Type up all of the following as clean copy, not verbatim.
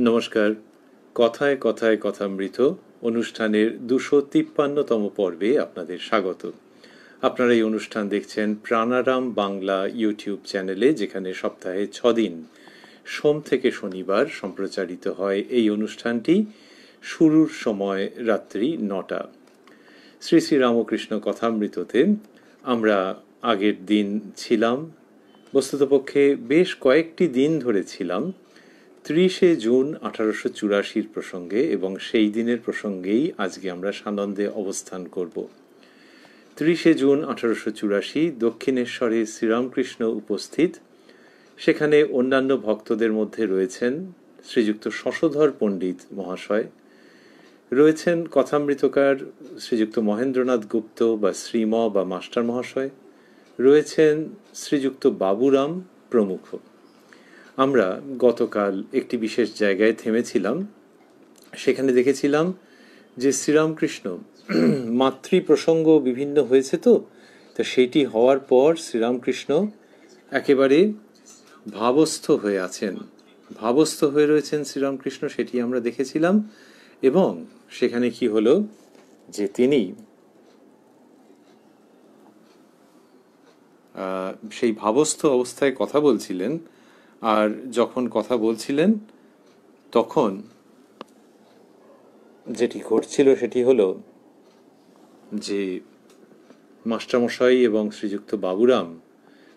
নমস্কার। কথায় কথায় কথামৃত অনুষ্ঠানের 253তম পর্বে আপনাদের স্বাগত। আপনারা এই অনুষ্ঠান দেখছেন প্রাণারাম বাংলা ইউটিউব চ্যানেলে, যেখানে সপ্তাহে 6 দিন সোম থেকে শনিবার সম্প্রচারিত হয় এই অনুষ্ঠানটি। শুরুর সময় রাত্রি 9টা। শ্রী শ্রী রামকৃষ্ণ কথামৃততে আমরা আগের দিন ছিলাম, বস্তুতপক্ষে বেশ কয়েকটি দিন ধরে ছিলাম 30শে জুন 1884 প্রসঙ্গে, এবং সেই দিনের প্রসঙ্গেই আজকে আমরা সানন্দে অবস্থান করব। 30শে জুন 1884 দক্ষিণেশ্বরে শ্রীরামকৃষ্ণ উপস্থিত। সেখানে অন্যান্য ভক্তদের মধ্যে রয়েছেন শ্রীযুক্ত শশধর পণ্ডিত মহাশয়, রয়েছেন কথামৃতকার শ্রীযুক্ত মহেন্দ্রনাথ গুপ্ত বা শ্রীম বা মাস্টার মহাশয়, রয়েছেন শ্রীযুক্ত বাবুরাম প্রমুখ। আমরা গতকাল একটি বিশেষ জায়গায় থেমেছিলাম। সেখানে দেখেছিলাম যে শ্রীরামকৃষ্ণ মাতৃ প্রসঙ্গ বিভিন্ন হয়েছে, তো সেইটি হওয়ার পর শ্রীরামকৃষ্ণ একেবারে ভাবস্থ হয়ে আছেন, ভাবস্থ হয়ে রয়েছেন শ্রীরামকৃষ্ণ, সেটি আমরা দেখেছিলাম। এবং সেখানে কি হলো যে তিনি সেই ভাবস্থ অবস্থায় কথা বলছিলেন, আর যখন কথা বলছিলেন তখন যেটি ঘটছিল সেটি হলো যে মাস্টারমশাই এবং শ্রীযুক্ত বাবুরাম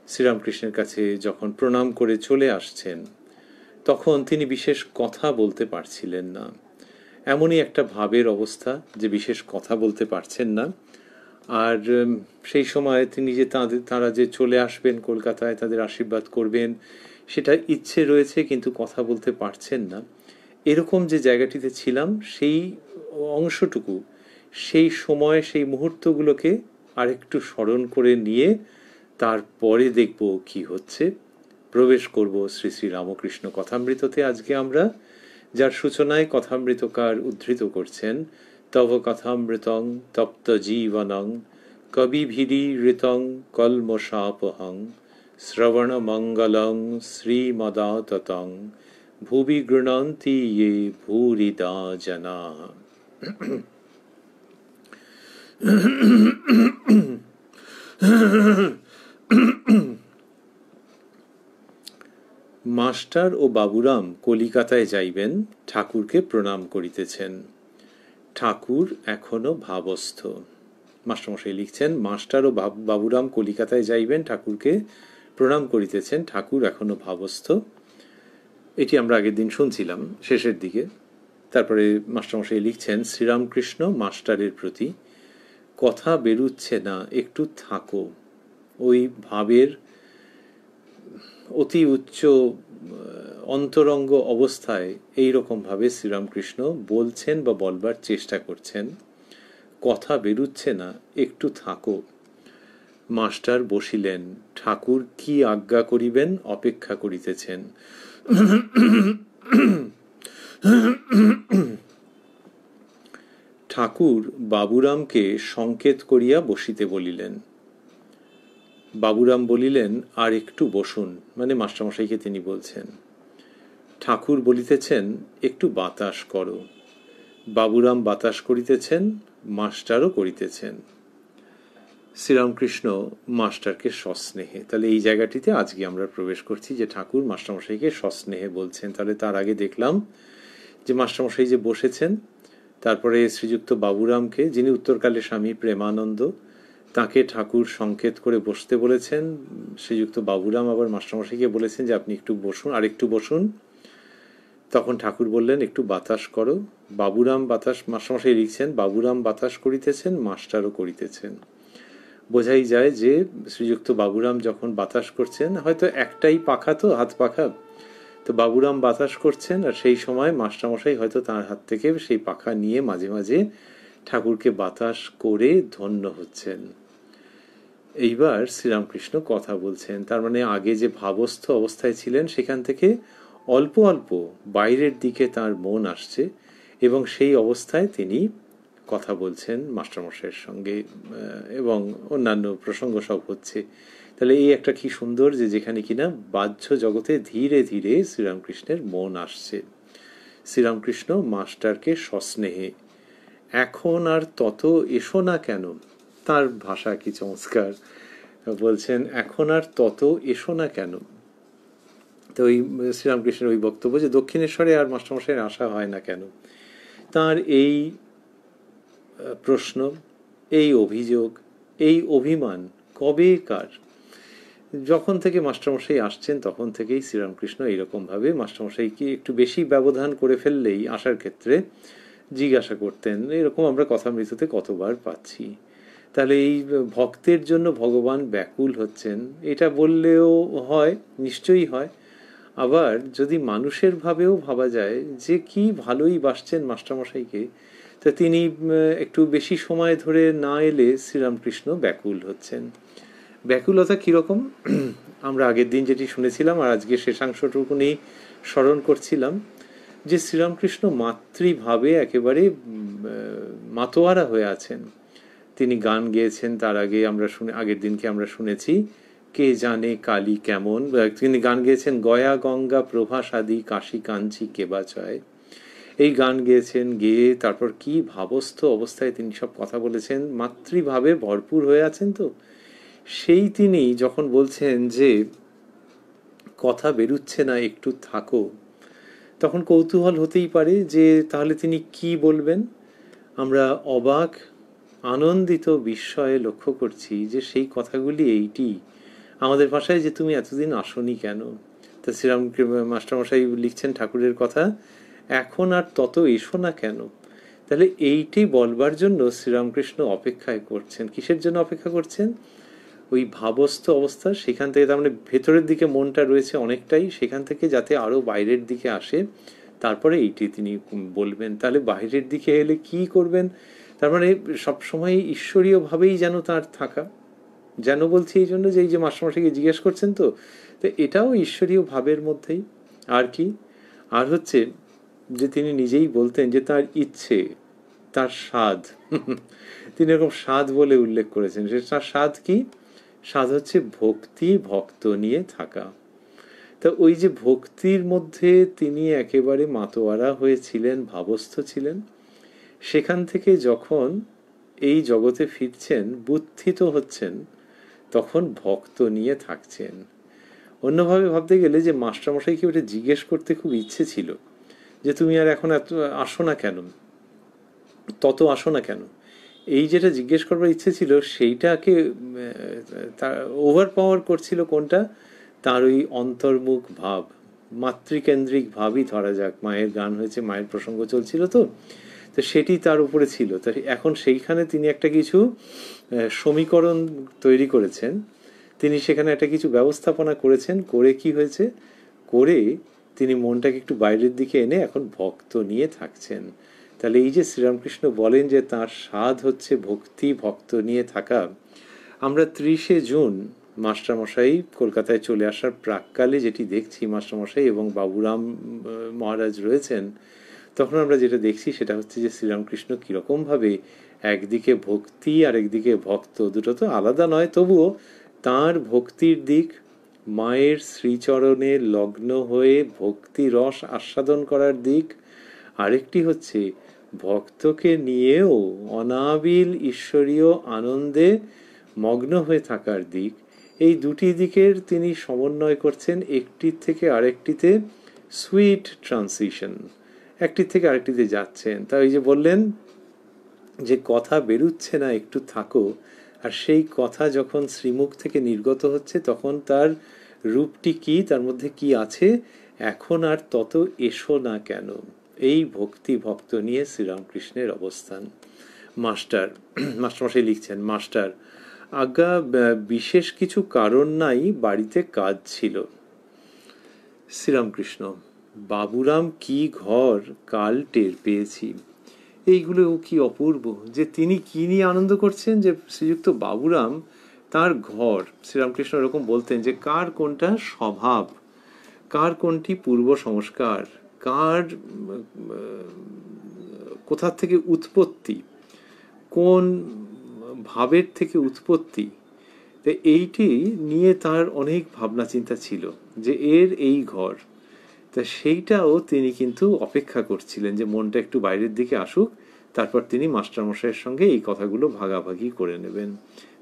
শ্রীরামকৃষ্ণের কাছে যখন প্রণাম করে চলে আসছেন, তখন তিনি বিশেষ কথা বলতে পারছিলেন না। এমনই একটা ভাবের অবস্থা যে বিশেষ কথা বলতে পারছেন না। আর সেই সময় তিনি যে তারা যে চলে আসবেন কলকাতায়, তাদের আশীর্বাদ করবেন, সেটা ইচ্ছে রয়েছে, কিন্তু কথা বলতে পারছেন না। এরকম যে জায়গাটিতে ছিলাম, সেই অংশটুকু, সেই সময়, সেই মুহূর্তগুলোকে আরেকটু স্মরণ করে নিয়ে তারপরে দেখব কি হচ্ছে। প্রবেশ করব শ্রী শ্রী রামকৃষ্ণ কথামৃততে আজকে আমরা, যার সূচনায় কথামৃতকার উদ্ধৃত করছেন তব কথামৃতং তপ্ত জীবনং কবিভিরীঋতং কলমশাপহং শ্রবণ মঙ্গলং শ্রীমদাততং ভুবি গৃণন্তি ये ভূরিদা জনা। মাস্টার ও বাবুরাম কলিকাতায় যাইবেন, ঠাকুরকে প্রণাম করিতেছেন। ঠাকুর এখনো ভাবস্থ। মাস্টারমশাই লিখছেন, মাস্টার ও বাবুরাম কলিকাতায় যাইবেন, ঠাকুরকে প্রণাম করিতেছেন, ঠাকুর এখনো ভাবস্থ। এটি আমরা আগের দিন শুনছিলাম শেষের দিকে। তারপরে মাস্টারমশাই লিখছেন, শ্রীরামকৃষ্ণ মাস্টারের প্রতি, কথা বেরুচ্ছে না, একটু থাকো। ওই ভাবের অতি উচ্চ অন্তরঙ্গ অবস্থায় এই রকমভাবে শ্রীরামকৃষ্ণ বলছেন বা বলবার চেষ্টা করছেন, কথা বেরুচ্ছে না, একটু থাকো। মাস্টার বসিলেন, ঠাকুর কি আজ্ঞা করিবেন অপেক্ষা করিতেছেন। ঠাকুর বাবুরামকে সংকেত করিয়া বসিতে বলিলেন। বাবুরাম বলিলেন, আর একটু বসুন, মানে মাস্টারমশাইকে তিনি বলছেন। ঠাকুর বলিতেছেন, একটু বাতাস করো। বাবুরাম বাতাস করিতেছেন, মাস্টারও করিতেছেন। শ্রীরামকৃষ্ণ মাস্টারকে সস্নেহে, তাহলে এই জায়গাটিতে আজকে আমরা প্রবেশ করছি যে ঠাকুর মাস্টারমশাইকে সস্নেহে বলছেন। তাহলে তার আগে দেখলাম যে মাস্টারমশাই যে বসেছেন, তারপরে শ্রীযুক্ত বাবুরামকে, যিনি উত্তরকালে স্বামী প্রেমানন্দ, তাকে ঠাকুর সংকেত করে বসতে বলেছেন। শ্রীযুক্ত বাবুরাম আবার মাস্টারমশাইকে বলেছেন যে আপনি একটু বসুন, আর একটু বসুন। তখন ঠাকুর বললেন, একটু বাতাস করো। বাবুরাম বাতাস, মাস্টারমশাই লিখছেন, বাবুরাম বাতাস করিতেছেন, মাস্টারও করিতেছেন। বোঝাই যায় যে শ্রীযুক্ত বাবুরাম যখন বাতাস করছেন, হয়তো একটাই পাখা, তো হাত পাখা, তো বাবুরাম বাতাস করছেন, আর সেই সময় মাস্টারমশাই হয়তো তার হাত থেকে সেই পাখা নিয়ে মাঝে মাঝে ঠাকুরকে বাতাস করে ধন্য হচ্ছেন। এইবার শ্রীরামকৃষ্ণ কথা বলছেন, তার মানে আগে যে ভাবস্থ অবস্থায় ছিলেন সেখান থেকে অল্প অল্প বাইরের দিকে তার মন আসছে, এবং সেই অবস্থায় তিনি কথা বলছেন মাস্টারমশাইয়ের সঙ্গে, এবং অন্যান্য প্রসঙ্গ সব হচ্ছে। তাহলে এই একটা কি সুন্দর যে যেখানে কিনা বাহ্য জগতে ধীরে ধীরে শ্রীরামকৃষ্ণের মন আসছে। শ্রীরামকৃষ্ণ মাস্টারকে সস্নেহে, এখন আর তত এসো না কেন, তার ভাষা কি চমৎকার, বলছেন এখন আর তত এসো না কেন। তো ওই শ্রীরামকৃষ্ণের ওই বক্তব্য যে দক্ষিণেশ্বরে আর মাস্টারমশাইয়ের আসা হয় না কেন, তার এই প্রশ্ন, এই অভিযোগ, এই অভিমান কবেকার, যখন থেকে মাস্টারমশাই আসছেন তখন থেকেই শ্রীরামকৃষ্ণ এইরকমভাবে মাস্টারমশাইকে একটু বেশি ব্যবধান করে ফেললেই আসার ক্ষেত্রে জিজ্ঞাসা করতেন। এরকম আমরা কথামৃততে কতবার পাচ্ছি। তাহলে এই ভক্তের জন্য ভগবান ব্যাকুল হচ্ছেন, এটা বললেও হয়, নিশ্চয়ই হয়। আবার যদি মানুষের ভাবেও ভাবা যায় যে কি ভালোই বাসছেন মাস্টারমশাইকে, তা তিনি একটু বেশি সময় ধরে না এলে শ্রীরামকৃষ্ণ ব্যাকুল হচ্ছেন। ব্যাকুলতা কীরকম আমরা আগের দিন যেটি শুনেছিলাম আর আজকে শেষাংশটুকুনি স্মরণ করছিলাম, যে শ্রীরামকৃষ্ণ মাতৃভাবে একেবারে মাতোয়ারা হয়ে আছেন। তিনি গান গেয়েছেন, তার আগে আমরা আগের দিনকে আমরা শুনেছি কে জানে কালী কেমন, তিনি গান গেয়েছেন গয়া গঙ্গা প্রভা সাদি কাশী কাঞ্চি কেবাচয়, এই গান গেয়েছেন, গেয়ে তারপর কি ভাবস্থ অবস্থায় তিনি সব কথা বলেছেন, মাতৃভাবে ভরপুর হয়ে আছেন। তো সেই তিনি যখন বলছেন যে কথা বেরুচ্ছে না, একটু থাকো, তখন কৌতূহল হতেই পারে যে তাহলে তিনি কি বলবেন। আমরা অবাক আনন্দিত বিস্ময়ে লক্ষ্য করছি যে সেই কথাগুলি এইটি, আমাদের ভাষায় যে তুমি এতদিন আসনি কেন। তা শ্রীরাম মাস্টারমশাই লিখছেন ঠাকুরের কথা, এখন আর তত এসো না কেন। তাহলে এইটি বলবার জন্য শ্রীরামকৃষ্ণ অপেক্ষায় করছেন। কিসের জন্য অপেক্ষা করছেন? ওই ভাবস্থ অবস্থা, সেখান থেকে, তার মানে ভেতরের দিকে মনটা রয়েছে অনেকটাই, সেখান থেকে যাতে আরও বাইরের দিকে আসে, তারপরে এইটি তিনি বলবেন। তাহলে বাইরের দিকে এলে কি করবেন? তার মানে সবসময় ঈশ্বরীয়ভাবেই যেন তার থাকা, যেন বলছি এই জন্য যে এই যে মাস্টারমশাইকে জিজ্ঞেস করছেন, তো এটাও ঈশ্বরীয় ভাবের মধ্যেই। আর কি? আর হচ্ছে যে তিনি নিজেই বলতেন যে তার ইচ্ছে, তার স্বাদ তিনি এরকম স্বাদ বলে উল্লেখ করেছেন। সে তার স্বাদ কি? স্বাদ হচ্ছে ভক্তি, ভক্ত নিয়ে থাকা। তা ওই যে ভক্তির মধ্যে তিনি একেবারে মাতোয়ারা হয়েছিলেন, ভাবস্থ ছিলেন, সেখান থেকে যখন এই জগতে ফিরছেন, বুদ্ধিত হচ্ছেন, তখন ভক্ত নিয়ে থাকছেন। অন্যভাবে ভাবতে গেলে যে মাস্টারমশাইকে ওটা জিজ্ঞেস করতে খুব ইচ্ছে ছিল যে তুমি আর এখন এত আসো না কেন, তত আসো না কেন, এই যেটা জিজ্ঞেস করবার ইচ্ছে ছিল সেইটাকে ওভার পাওয়ার করছিল কোনটা? তার ওই অন্তর্মুখ ভাব, মাতৃকেন্দ্রিক ভাবই ধরা যাক। মায়ের গান হয়েছে, মায়ের প্রসঙ্গ চলছিল, তো সেটি তার উপরে ছিল। তো এখন সেইখানে তিনি একটা কিছু সমীকরণ তৈরি করেছেন, তিনি সেখানে একটা কিছু ব্যবস্থাপনা করেছেন, করে কি হয়েছে, করে তিনি মনটাকে একটু বাইরের দিকে এনে এখন ভক্ত নিয়ে থাকছেন। তাহলে এই যে শ্রীরামকৃষ্ণ বলেন যে তার স্বাদ হচ্ছে ভক্তি, ভক্ত নিয়ে থাকা। আমরা 30শে জুন মাস্টারমশাই কলকাতায় চলে আসার প্রাককালে যেটি দেখছি, মাস্টারমশাই এবং বাবুরাম মহারাজ রয়েছেন, তখন আমরা যেটা দেখছি সেটা হচ্ছে যে শ্রীরামকৃষ্ণ কীরকমভাবে একদিকে ভক্তি আর একদিকে ভক্ত, দুটো তো আলাদা নয়, তবুও তার ভক্তির দিক, মায়ের শ্রীচরণে লগ্ন হয়ে ভক্তি রস আস্বাদন করার দিক, আরেকটি হচ্ছে ভক্তকে নিয়েও অনাবিল ঈশ্বরীয় আনন্দে মগ্ন হয়ে থাকার দিক। এই দুটি দিকের তিনি সমন্বয় করছেন, একটির থেকে আরেকটিতে সুইট ট্রানজিশন, একটির থেকে আরেকটিতে যাচ্ছেন। তাই যে বললেন যে কথা বেরুচ্ছে না, একটু থাকো, আর সেই কথা যখন শ্রীমুখ থেকে নির্গত হচ্ছে তখন তার রূপটি কি, তার মধ্যে কি আছে, এখন আর তত এসো না কেন। এই ভক্তি ভক্ত নিয়ে শ্রীরামকৃষ্ণের অবস্থান। মাস্টারমশাই লিখছেন, মাস্টার আজ্ঞা বিশেষ কিছু কারণ নাই, বাড়িতে কাজ ছিল। শ্রীরামকৃষ্ণ, বাবুরাম কি ঘর কাল টের পেয়েছি। এইগুলো কি অপূর্ব যে তিনি কি নিয়ে আনন্দ করছেন, যে শ্রীযুক্ত বাবুরাম তার ঘর। শ্রীরামকৃষ্ণ এরকম বলতেন যে কার কোনটা স্বভাব, কার কোনটি পূর্ব সংস্কার, কার কোথা থেকে উৎপত্তি, কোন ভাবের থেকে উৎপত্তি, এইটি নিয়ে তার অনেক ভাবনা চিন্তা ছিল যে এর এই ঘর, তা সেইটাও তিনি কিন্তু অপেক্ষা করছিলেন যে মনটা একটু বাইরের দিকে আসুক, তারপর তিনি মাস্টারমশাইয়ের সঙ্গে এই কথাগুলো ভাগাভাগি করে নেবেন।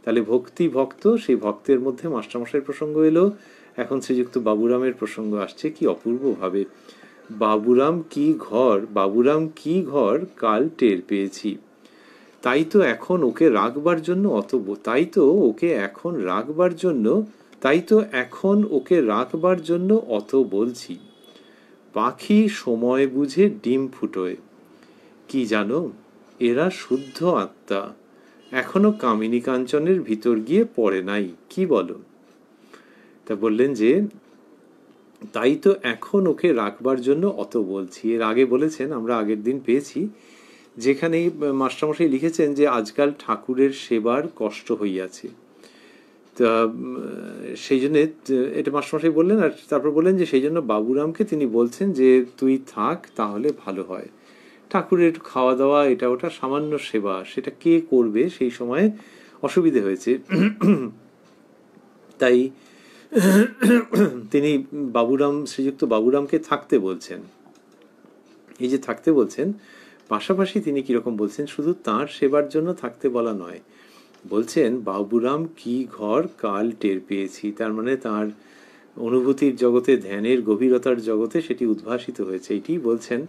তাহলে ভক্তি ভক্ত, সেই ভক্তের মধ্যে মাস্টারমশাইয়ের প্রসঙ্গ এলো, এখন শ্রীযুক্ত বাবুরামের প্রসঙ্গ আসছে। কি অপূর্বভাবে! বাবুরাম কি ঘর কাল টের পেয়েছি, তাই তো এখন ওকে রাখবার জন্য অত বলছি। পাখি সময় বুঝে ডিম ফুটোয়, কি জানো এরা শুদ্ধ আত্মা, এখনো কামিনী কাঞ্চনের ভিতর গিয়ে পড়ে নাই, কি বলো? তা বললেন যে তাই তো এখন ওকে রাখবার জন্য অত বলছি। এর আগে বলেছেন, আমরা আগের দিন পেয়েছি, যেখানে মাস্টারমশাই লিখেছেন যে আজকাল ঠাকুরের সেবার কষ্ট হইয়াছে। তা সেই জন্যে এটা মাস্টারমশাই বললেন, আর তারপর বললেন যে সেই জন্য বাবুরামকে তিনি বলছেন যে তুই থাক, তাহলে ভালো হয়। ঠাকুরের খাওয়া দাওয়া এটা ওটা সামান্য সেবা, সেটা কে করবে, সেই সময় অসুবিধে হয়েছে। তাই তিনি শ্রীযুক্ত বাবুরামকে থাকতে বলছেন। এই যে থাকতে বলছেন, পাশাপাশি তিনি কিরকম বলছেন, শুধু তার সেবার জন্য থাকতে বলা নয়, বলছেন বাবুরাম কি ঘর কাল টের পেয়েছি। তার মানে তার অনুভূতির জগতে, ধ্যানের গভীরতার জগতে সেটি উদ্ভাসিত হয়েছে। এটি বলছেন,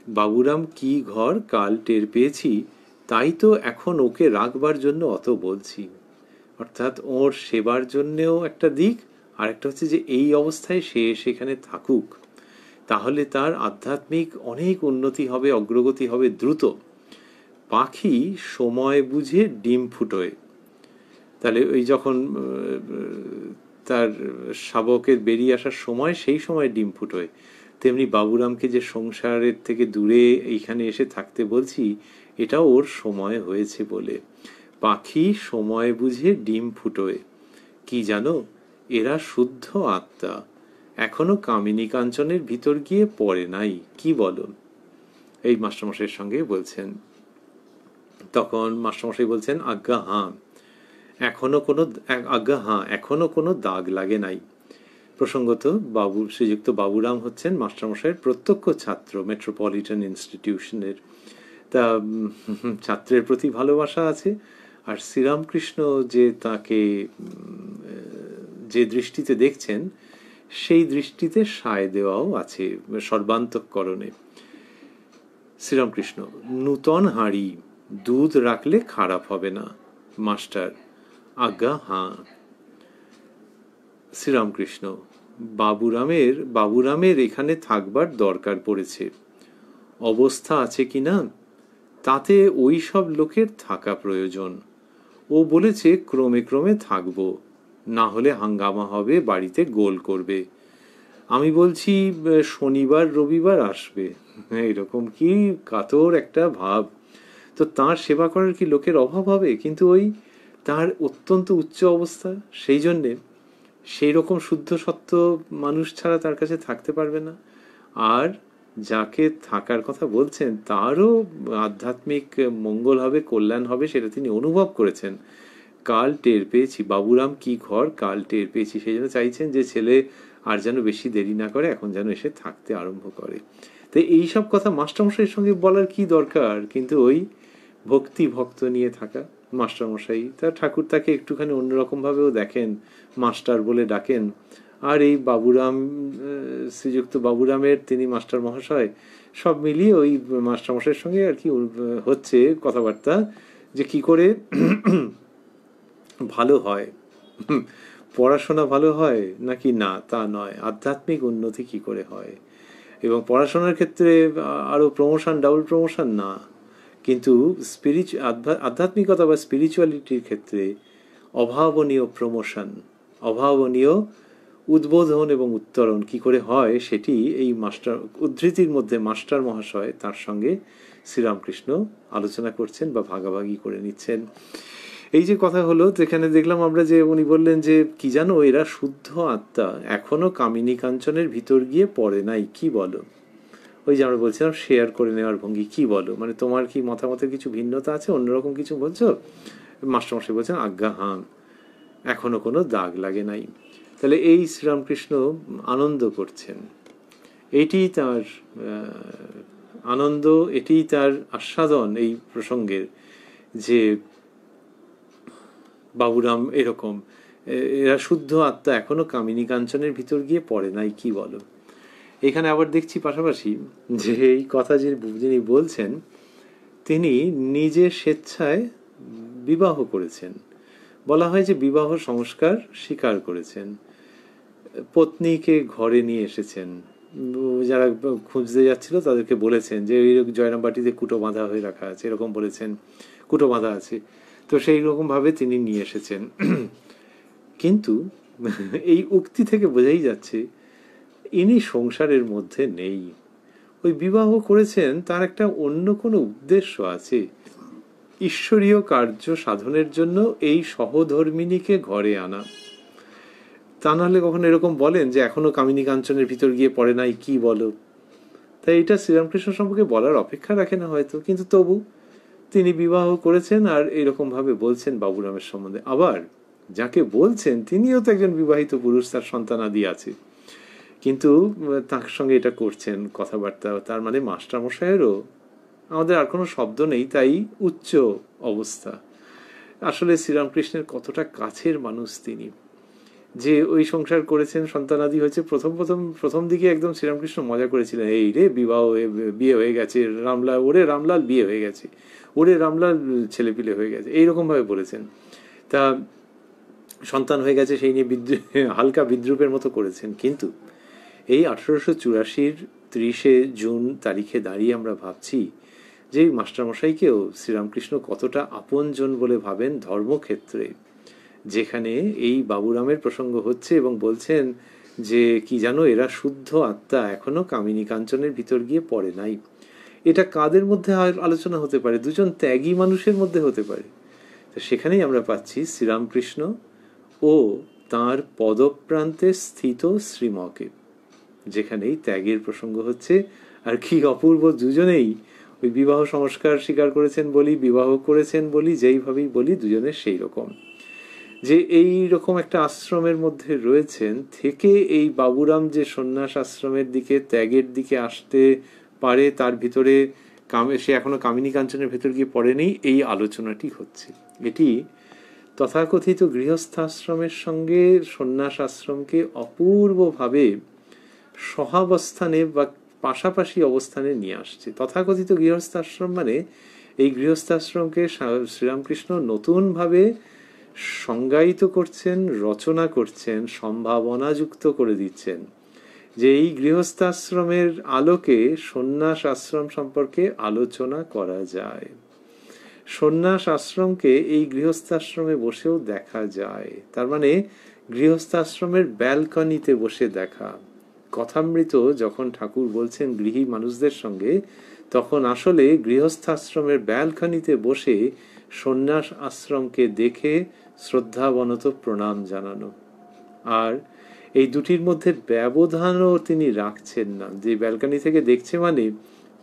বাবুরাম কি ঘর কাল টের পেয়েছি, তাই তো এখন ওকে রাখবার জন্য অত বলছি। অর্থাৎ ওর সেবার জন্যেও একটা দিক, আর একটা হচ্ছে যে এই অবস্থায় সে সেখানে থাকুক, তাহলে তার আধ্যাত্মিক অনেক উন্নতি হবে, অগ্রগতি হবে দ্রুত। পাখি সময় বুঝে ডিম ফুটোয়, তাহলে ওই যখন তার শাবকের বেরিয়ে আসার সময়, সেই সময় ডিম ফুটোয়, তেমনি বাবুরামকে যে সংসারের থেকে দূরে এইখানে এসে থাকতে বলছি, এটাও ওর সময় হয়েছে বলে। পাখি সময় বুঝে ডিম ফুটোয়, কি জানো এরা শুদ্ধ আত্মা, এখনো কামিনী কাঞ্চনের ভিতর গিয়ে পড়ে নাই, কি বলো? এই মাস্টারমশাইয়ের সঙ্গে বলছেন। তখন মাস্টারমশাই বলছেন, আজ্ঞা হাঁ, এখনো কোনো দাগ লাগে নাই। প্রসঙ্গত শ্রীযুক্ত বাবুরাম হচ্ছেন মাস্টারমশাইয়ের প্রত্যক্ষ ছাত্র মেট্রোপলিটন ইনস্টিটিউশনের। তা ছাত্রের প্রতি ভালোবাসা আছে, আর শ্রীরামকৃষ্ণ যে তাকে যে দৃষ্টিতে দেখছেন, সেই দৃষ্টিতে সায় দেওয়াও আছে সর্বান্তঃকরণে। শ্রীরামকৃষ্ণ, নূতন হাঁড়ি, দুধ রাখলে খারাপ হবে না মাস্টার। আজ্ঞা হাঁ। শ্রীরামকৃষ্ণ, বাবুরামের এখানে থাকবার দরকার পড়েছে, অবস্থা আছে কি না তাতে ওই সব লোকের থাকা প্রয়োজন। ও বলেছে ক্রমে ক্রমে থাকবো, না হলে হাঙ্গামা হবে, বাড়িতে গোল করবে। আমি বলছি শনিবার রবিবার আসবে। এরকম কি কাতর একটা ভাব! তো তার সেবা করার কি লোকের অভাব হবে? কিন্তু ওই তার অত্যন্ত উচ্চ অবস্থা, সেই জন্যে সেই রকম শুদ্ধ সত্য মানুষ ছাড়া তার কাছে থাকতে পারবে না। আর যাকে থাকার কথা বলছেন তারও আধ্যাত্মিক মঙ্গল হবে, কল্যাণ হবে, সেটা তিনি অনুভব করেছেন। কাল টের পেয়েছি, বাবুরাম কি ঘর কাল টের পেয়েছি, সেই জন্য চাইছেন যে ছেলে আর যেন বেশি দেরি না করে, এখন যেন এসে থাকতে আরম্ভ করে। তো এইসব কথা মাস্টারমশাইয়ের সঙ্গে বলার কি দরকার? কিন্তু ওই ভক্তি ভক্ত নিয়ে থাকা মাস্টারমশাই, ঠাকুর তাকে একটুখানি অন্যরকমভাবেও দেখেন, মাস্টার বলে ডাকেন। আর এই বাবুরাম, শ্রীযুক্ত বাবুরামের তিনি মাস্টার মহাশয়, সব মিলিয়ে ওই মাস্টারমশাইয়ের সঙ্গে আর কি হচ্ছে কথাবার্তা, যে কি করে ভালো হয়, পড়াশোনা ভালো হয় নাকি না তা নয়, আধ্যাত্মিক উন্নতি কি করে হয়। এবং পড়াশোনার ক্ষেত্রে আরো প্রমোশন, ডাবল প্রমোশন না, কিন্তু আধ্যাত্মিকতা বা স্পিরিচুয়ালিটির ক্ষেত্রে অভাবনীয় প্রমোশন, অভাবনীয় উদ্বোধন এবং উত্তরণ কি করে হয়, সেটি এই মাস্টার উদ্ধৃতির মধ্যে মাস্টার মহাশয় তার সঙ্গে শ্রীরামকৃষ্ণ আলোচনা করছেন বা ভাগাভাগি করে নিচ্ছেন। এই যে কথা হলো, যেখানে দেখলাম আমরা যে উনি বললেন যে কি জানো এরা শুদ্ধ আত্মা, এখনো কামিনী কাঞ্চনের ভিতর গিয়ে পড়ে নাই, কি বলো? ওই যে আমরা বলছিলাম শেয়ার করে নেওয়ার ভঙ্গি, কি বলো, মানে তোমার কি মতামতের কিছু ভিন্নতা আছে, অন্যরকম কিছু বলছো? মাস্টারমশাই বলছেন, আজ্ঞা হাঁ, এখনো কোনো দাগ লাগে নাই। তাহলে এই শ্রীরামকৃষ্ণ আনন্দ করছেন। এটি তার আনন্দ, এটি তার আস্বাদন এই প্রসঙ্গের, যে বাবুরাম এরকম, এরা শুদ্ধ আত্মা, এখনো কামিনী কাঞ্চনের ভিতর গিয়ে পড়ে নাই, কি বলো। এখানে আবার দেখছি পাশাপাশি যে এই কথা যিনি বলছেন তিনি নিজে স্বেচ্ছায় বিবাহ করেছেন। বলা হয় যে বিবাহ সংস্কার স্বীকার করেছেন, পত্নীকে ঘরে নিয়ে এসেছেন, যারা খুঁজতে যাচ্ছিল তাদেরকে বলেছেন যে এই জয়রামবাটিতে কুটো বাঁধা হয়ে রাখা আছে, এরকম বলেছেন, কুটো বাঁধা আছে, তো সেই রকমভাবে তিনি নিয়ে এসেছেন। কিন্তু এই উক্তি থেকে বোঝাই যাচ্ছে ইনি সংসারের মধ্যে নেই। ওই বিবাহ করেছেন তার একটা অন্য কোনো উদ্দেশ্য আছে, ঈশ্বরীয় কার্য সাধনের জন্য এই সহধর্মিনীকে ঘরে আনা। তা নাহলে কখনো এরকম বলেন যে এখনো কামিনী কাঞ্চনের ভিতর গিয়ে পড়ে নাই, কি বলো। তাই এটা শ্রীরামকৃষ্ণ সম্পর্কে বলার অপেক্ষা রাখে না হয়তো, কিন্তু তবু তিনি বিবাহ করেছেন আর এরকম ভাবে বলছেন বাবুরামের সম্বন্ধে। আবার যাকে বলছেন তিনিও তো একজন বিবাহিত পুরুষ, তার সন্তানাদি আছে, কিন্তু তার সঙ্গে এটা করছেন কথাবার্তা, তার মানে মাস্টারমশাইয়েরও আমাদের আর কোনো শব্দ নেই, তাই উচ্চ অবস্থা। আসলে শ্রীরামকৃষ্ণের কতটা কাছের মানুষ তিনি, যে ওই সংসার করেছেন, সন্তানাদি হয়েছে। প্রথম দিকে একদম শ্রীরামকৃষ্ণ মজা করেছিলেন, এই রে বিয়ে হয়ে গেছে, রামলাল, ওরে রামলাল বিয়ে হয়ে গেছে, ওরে রামলাল ছেলেপিলে হয়ে গেছে, এইরকম ভাবে বলেছেন। তা সন্তান হয়ে গেছে সেই নিয়ে হালকা বিদ্রুপের মতো করেছেন। কিন্তু এই 1884 30 জুন তারিখে দাঁড়িয়ে আমরা ভাবছি যে মাস্টারমশাইকেও শ্রীরামকৃষ্ণ কতটা আপনজন বলে ভাবেন ধর্মক্ষেত্রে, যেখানে এই বাবুরামের প্রসঙ্গ হচ্ছে এবং বলছেন যে কি জানো, এরা শুদ্ধ আত্মা, এখনো কামিনী কাঞ্চনের ভিতর গিয়ে পড়ে নাই। এটা কাদের মধ্যে আলোচনা হতে পারে? দুজন ত্যাগী মানুষের মধ্যে হতে পারে। তো সেখানেই আমরা পাচ্ছি শ্রীরামকৃষ্ণ ও তাঁর পদপ্রান্তে স্থিত শ্রীমকে, যেখানেই ত্যাগের প্রসঙ্গ হচ্ছে। আর কি অপূর্ব, দুজনেই ওই বিবাহ সংস্কার স্বীকার করেছেন বলি, বিবাহ করেছেন বলি, যেইভাবেই বলি দুজনের সেই রকম, যে এই রকম একটা আশ্রমের মধ্যে রয়েছেন থেকে এই বাবুরাম যে সন্ন্যাস আশ্রমের দিকে, ত্যাগের দিকে আসতে পারে, তার ভিতরে সে এখনো কামিনী কাঞ্চনের ভেতর গিয়ে পড়েনি, এই আলোচনাটি হচ্ছে। এটি তথাকথিত গৃহস্থাশ্রমের সঙ্গে সন্ন্যাস আশ্রমকে অপূর্বভাবে সহাবস্থানে বা পাশাপাশি অবস্থানে নিয়ে আসছে। তথাকথিত গৃহস্থাশ্রম মানে এই গৃহস্থাশ্রমকে শ্রীরামকৃষ্ণ নতুনভাবে সংজ্ঞায়িত করছেন, রচনা করছেন, সম্ভাবনাযুক্ত করে দিচ্ছেন, যে এই গৃহস্থাশ্রমের আলোকে সন্ন্যাস আশ্রম সম্পর্কে আলোচনা করা যায়, সন্ন্যাস আশ্রমকে এই গৃহস্থাশ্রমে বসেও দেখা যায়। তার মানে গৃহস্থাশ্রমের ব্যালকনিতে বসে দেখা। কথামৃত যখন ঠাকুর বলছেন গৃহী মানুষদের সঙ্গে, তখন আসলে গৃহস্থাশ্রমের ব্যালকনিতে বসে সন্ন্যাস আশ্রমকে দেখে শ্রদ্ধাবনত প্রণাম জানানো। আর এই দুটির মধ্যে ব্যবধানও তিনি রাখছেন না, যে ব্যালকনি থেকে দেখছে মানে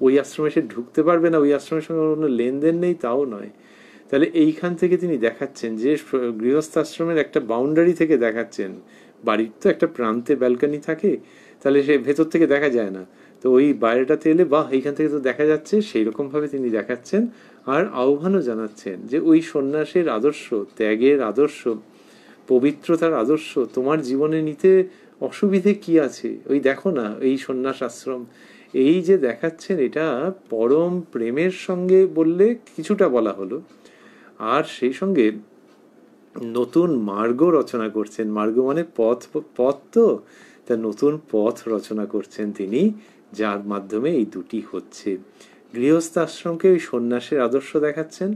ওই আশ্রমে সে ঢুকতে পারবে না, ওই আশ্রমের সঙ্গে কোনো লেনদেন নেই, তাও নয়। তাহলে এইখান থেকে তিনি দেখাচ্ছেন যে গৃহস্থাশ্রমের একটা বাউন্ডারি থেকে দেখাচ্ছেন। বাড়ির তো একটা প্রান্তে ব্যালকনি থাকে, তাহলে সে ভেতর থেকে দেখা যায় না, তো ওই বাইরেটাতে এলে বাহ এইখান থেকে তো দেখা যাচ্ছে, সেই রকম ভাবে তিনি দেখাচ্ছেন। আর আহ্বানও জানাচ্ছেন যে ওই সন্ন্যাসের আদর্শ, ত্যাগের আদর্শ, পবিত্রতার আদর্শ তোমার জীবনে নিতে অসুবিধে কি আছে, ওই দেখো না এই সন্ন্যাস আশ্রম। এই যে দেখাচ্ছেন, এটা পরম প্রেমের সঙ্গে বললে কিছুটা বলা হলো, আর সেই সঙ্গে নতুন মার্গ রচনা করছেন। মার্গ মানে পথ, পথ তো, তা নতুন পথ রচনা করছেন তিনি, যার মাধ্যমে এই দুটি হচ্ছে। গৃহস্থাশ্রমকে ওই সন্ন্যাসের আদর্শ দেখাচ্ছেন,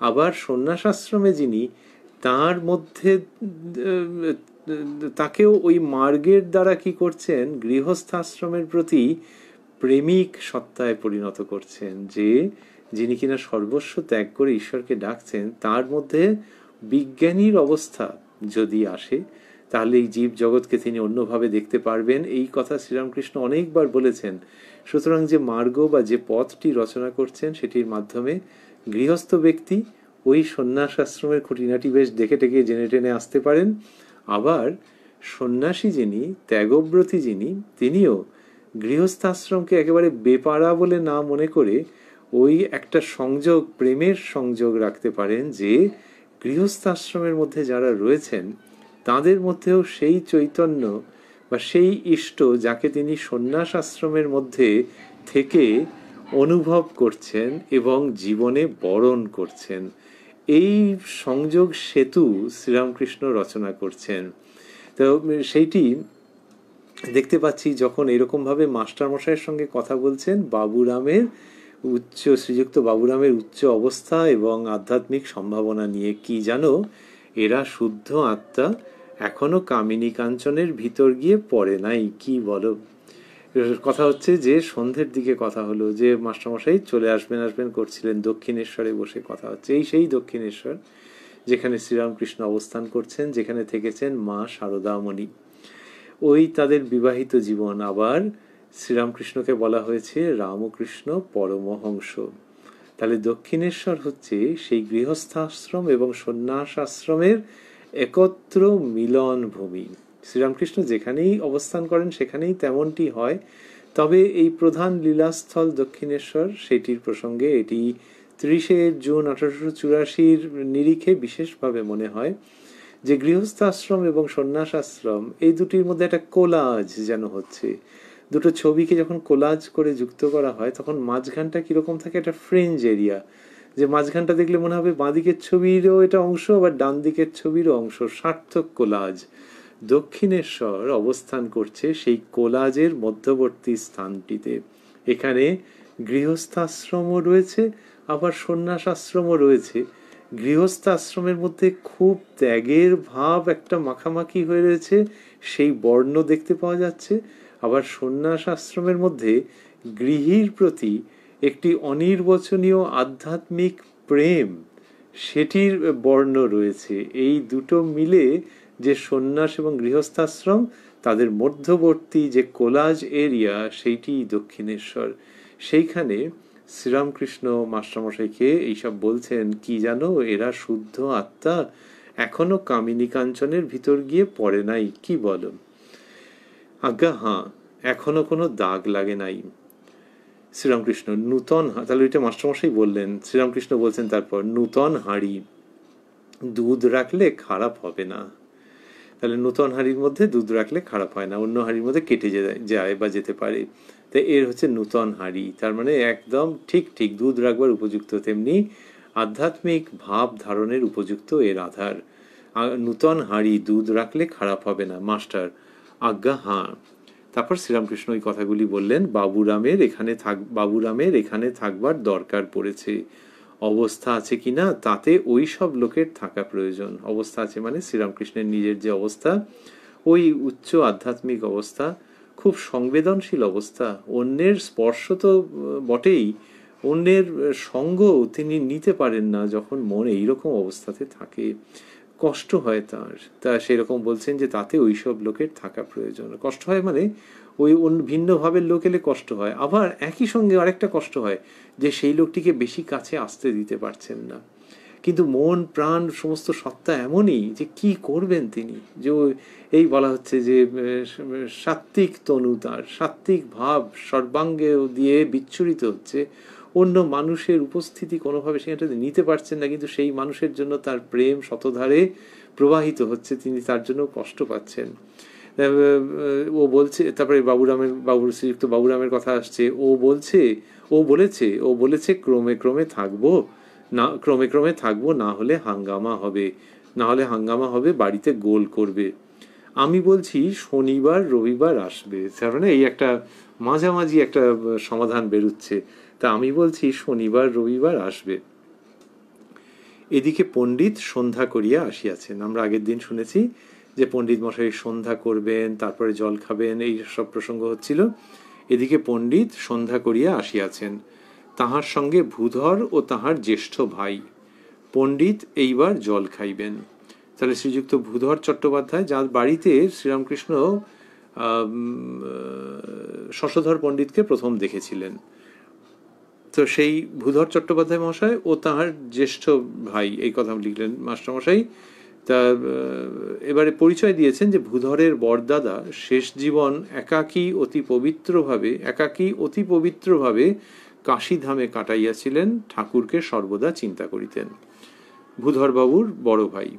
আবার সন্ন্যাস আশ্রমে যিনি, তার মধ্যে তাকেও ওই মার্গের দ্বারা কি করছেন, গৃহস্থাশ্রমের প্রতি প্রেমিক সত্তায় পরিণত করছেন, যে যিনি কিনা সর্বস্ব ত্যাগ করে ঈশ্বরকে ডাকছেন, তার মধ্যে বিজ্ঞানীর অবস্থা যদি আসে, তাহলে এই জীব জগৎকে তিনি অন্যভাবে দেখতে পারবেন। এই কথা শ্রীরামকৃষ্ণ অনেকবার বলেছেন। সুতরাং যে মার্গ বা যে পথটি রচনা করছেন, সেটির মাধ্যমে গৃহস্থ ব্যক্তি ওই সন্ন্যাস আশ্রমের খুঁটিনাটি বেশ দেখে টেকে জেনে টেনে আসতে পারেন। আবার সন্ন্যাসী যিনি, ত্যাগব্রতী যিনি, তিনিও গৃহস্থাশ্রমকে একেবারে বেপারা বলে না মনে করে ওই একটা সংযোগ, প্রেমের সংযোগ রাখতে পারেন যে গৃহস্থাশ্রমের মধ্যে যারা রয়েছেন তাদের মধ্যেও সেই চৈতন্য বা সেই ইষ্ট যাকে তিনি সন্ন্যাস আশ্রমের মধ্যে থেকে অনুভব করছেন এবং জীবনে বরণ করছেন, এই সংযোগ সেতু শ্রীরামকৃষ্ণ রচনা করছেন। তো সেইটি দেখতে পাচ্ছি যখন এরকমভাবে মাস্টারমশাইয়ের সঙ্গে কথা বলছেন বাবুরামের শ্রীযুক্ত বাবুরামের উচ্চ অবস্থা এবং আধ্যাত্মিক সম্ভাবনা নিয়ে। কি জানো, এরা শুদ্ধ আত্মা, এখনো কামিনী কাঞ্চনের ভিতর গিয়ে পড়ে নাই। কি বলো? কথা হচ্ছে যে সন্ধ্যের দিকে কথা হলো, যে মাস্টারমশাই চলে আসবেন করছিলেন, দক্ষিণেশ্বরে বসে কথা হচ্ছে। সেই দক্ষিণেশ্বর যেখানে শ্রীরামকৃষ্ণ অবস্থান করছেন, যেখানে থেকেছেন মা শারদামণি। ওই তাদের বিবাহিত জীবন। আবার শ্রীরামকৃষ্ণকে বলা হয়েছে রামকৃষ্ণ পরমহংস। তাহলে দক্ষিণেশ্বর হচ্ছে সেই গৃহস্থাশ্রম এবং সন্ন্যাস আশ্রমের একত্র মিলন ভূমি। শ্রীরামকৃষ্ণ যেখানেই অবস্থান করেন সেখানেই তেমনটি হয়। তবে এই প্রধান লীলাস্থল দক্ষিণেশ্বর, সেটির প্রসঙ্গে এটি 30শে জুন 1884 নিরিখে বিশেষভাবে মনে হয় যে গৃহস্থাশ্রম এবং সন্ন্যাস আশ্রম এই দুটির মধ্যে একটা কোলাজ যেন হচ্ছে। দুটো ছবিকে যখন কোলাজ করে যুক্ত করা হয় তখন মাঝখানটা কিরকম থাকে, একটা ফ্রিঞ্জ এরিয়া, যে মাঝখানটা দেখলে মনে হবে বাঁ দিকের ছবিরও এটা অংশ, আবার ডান দিকের ছবিরও অংশ, সার্থক কোলাজ। দক্ষিণেশ্বর অবস্থান করছে সেই কোলাজের মধ্যবর্তী স্থানটিতে। এখানে গৃহস্থাশ্রমও রয়েছে, আবার সন্ন্যাস আশ্রমও রয়েছে। গৃহস্থাশ্রমের মধ্যে খুব ত্যাগের ভাব একটা মাখামাখি হয়ে রয়েছে, সেই বর্ণ দেখতে পাওয়া যাচ্ছে। আবার সন্ন্যাস আশ্রমের মধ্যে গৃহীর প্রতি একটি অনির্বচনীয় আধ্যাত্মিক প্রেম, সেটির বর্ণ রয়েছে। এই দুটো মিলে যে সন্ন্যাস এবং গৃহস্থাশ্রম, তাদের মধ্যবর্তী যে কোলাজ এরিয়া, সেইটি দক্ষিণেশ্বর। সেইখানে শ্রীরামকৃষ্ণ মাস্টারমশাইকে এইসব বলছেন। কি জানো, এরা শুদ্ধ আত্মা, এখনো কামিনী কাঞ্চনের ভিতর গিয়ে পড়ে নাই। কি বলো? আজ্ঞা হাঁ, এখনো কোনো দাগ লাগে নাই। শ্রীরামকৃষ্ণ নূতন, তাহলে এটা মাস্টারমশাই বললেন। শ্রীরামকৃষ্ণ বলছেন তারপর, নূতন হাঁড়ি, দুধ রাখলে খারাপ হবে না। তাহলে নূতন হাঁড়ির মধ্যে দুধ রাখলে খারাপ হয় না, অন্য হাঁড়ির মধ্যে কেটে যায় বা যেতে পারে। তাই এর হচ্ছে নূতন হাঁড়ি, তার মানে একদম ঠিক দুধ রাখবার উপযুক্ত, তেমনি আধ্যাত্মিক ভাব ধারণের উপযুক্ত এর আধার। নূতন হাঁড়ি, দুধ রাখলে খারাপ হবে না। মাস্টার, আজ্ঞা হাঁ। তারপর শ্রীরামকৃষ্ণ ওই কথাগুলি বললেন। বাবুরামের এখানে থাকবার দরকার পড়েছে। অবস্থা আছে কিনা তাতে ওই সব লোকের থাকা প্রয়োজন। অবস্থা আছে মানে শ্রীরামকৃষ্ণের নিজের যে অবস্থা, ওই উচ্চ আধ্যাত্মিক অবস্থা, খুব সংবেদনশীল অবস্থা। অন্যের স্পর্শ তো বটেই, অন্যের সঙ্গ তিনি নিতে পারেন না যখন মন এইরকম অবস্থাতে থাকে, কষ্ট হয় তার। তা সেরকম বলছেন যে তাতে ওইসব লোকের থাকা প্রয়োজন। কষ্ট হয় মানে ওই ভিন্ন ভাবের লোক এলে কষ্ট হয়। আবার একই সঙ্গে আরেকটা কষ্ট হয় যে সেই লোকটিকে বেশি কাছে আসতে দিতে পারছেন না, কিন্তু মন প্রাণ সমস্ত সত্তা এমনই যে কি করবেন তিনি। যে এই বলা হচ্ছে যে সাত্ত্বিক তনু, তার সাত্ত্বিক ভাব সর্বাঙ্গে দিয়ে বিচ্ছুরিত হচ্ছে। অন্য মানুষের উপস্থিতি কোনোভাবে সেখানটাতে নিতে পারছেন না, কিন্তু সেই মানুষের জন্য তার প্রেম শতধারে প্রবাহিত হচ্ছে, তিনি তার জন্য কষ্ট পাচ্ছেন। ও বলছে, তারপরে শ্রীযুক্ত বাবুরামের কথা আসছে। ও বলেছে ক্রমে ক্রমে থাকবো না হলে হাঙ্গামা হবে, বাড়িতে গোল করবে। আমি বলছি শনিবার রবিবার আসবে। তার মানে এই একটা মাঝামাঝি একটা সমাধান বেরুচ্ছে। তা আমি বলছি শনিবার রবিবার আসবে। এদিকে পণ্ডিত সন্ধ্যা করিয়া আসিয়াছেন। আমরা আগের দিন শুনেছি যে পণ্ডিত মশাই সন্ধ্যা করবেন, তারপরে জল খাবেন, এই সব প্রসঙ্গ হচ্ছিল। এদিকে পণ্ডিত সন্ধ্যা করিয়া আসিয়াছেন, তাহার সঙ্গে ভূধর ও তাহার জ্যেষ্ঠ ভাই। পণ্ডিত এইবার জল খাইবেন। তাহলে শ্রীযুক্ত ভূধর চট্টোপাধ্যায়, যার বাড়িতে শ্রীরামকৃষ্ণ শশধর পণ্ডিতকে প্রথম দেখেছিলেন, তো সেই ভূধর চট্টোপাধ্যায় মহাশয় ও তাহার জ্যেষ্ঠ ভাই, এই কথা লিখলেন মাস্টারমশাই। তা এবারে পরিচয় দিয়েছেন যে ভূধরের বরদাদা শেষ জীবন একাকী অতি পবিত্রভাবে কাশীধামে কাটাইয়াছিলেন, ঠাকুরকে সর্বদা চিন্তা করিতেন। ভূধরবাবুর বড় ভাই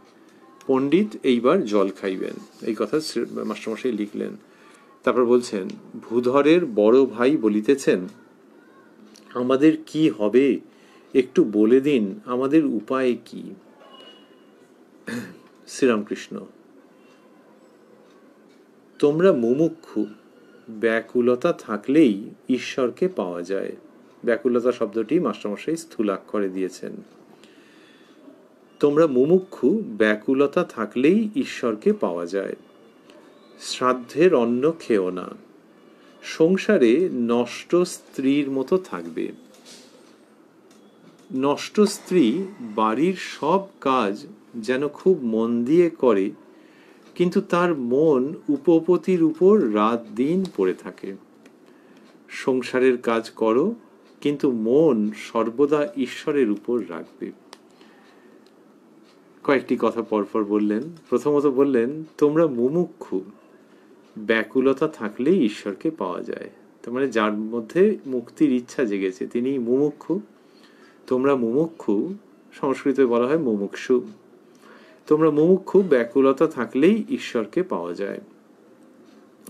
পণ্ডিত এইবার জল খাইবেন, এই কথা মাস্টারমশাই লিখলেন। তারপর বলছেন, ভূধরের বড় ভাই বলিতেছেন, আমাদের কি হবে একটু বলে দিন, আমাদের উপায় কি? শ্রীরামকৃষ্ণ, তোমরা মুমুক্ষু, ব্যাকুলতা থাকলেই ঈশ্বরকে পাওয়া যায়। ব্যাকুলতা শব্দটি মাস্টারমশাই স্থূলাক্ষরে দিয়েছেন। তোমরা মুমুক্ষু, ব্যাকুলতা থাকলেই ঈশ্বরকে পাওয়া যায়। শ্রাদ্ধের অন্ন খেও না, সংসারে নষ্ট স্ত্রীর মতো থাকবে। নষ্ট স্ত্রী বাড়ির সব কাজ যেন খুব মন দিয়ে করে, কিন্তু তার মন উপপতির উপর রাত দিন পড়ে থাকে। সংসারের কাজ করো, কিন্তু মন সর্বদা ঈশ্বরের উপর রাখবে। কয়েকটি কথা পরপর বললেন। প্রথমত বললেন, তোমরা মুমুক্ষু, ব্যাকুলতা থাকলেই ঈশ্বরকে পাওয়া যায়। তার মানে যার মধ্যে মুক্তির ইচ্ছা জেগেছে তিনি মুমুক্ষু। তোমরা মুমুক্ষু, সংস্কৃতে বলা হয় মুমুক্ষু। তোমরা মুমুক্ষু, ব্যাকুলতা থাকলেই ঈশ্বরকে পাওয়া যায়।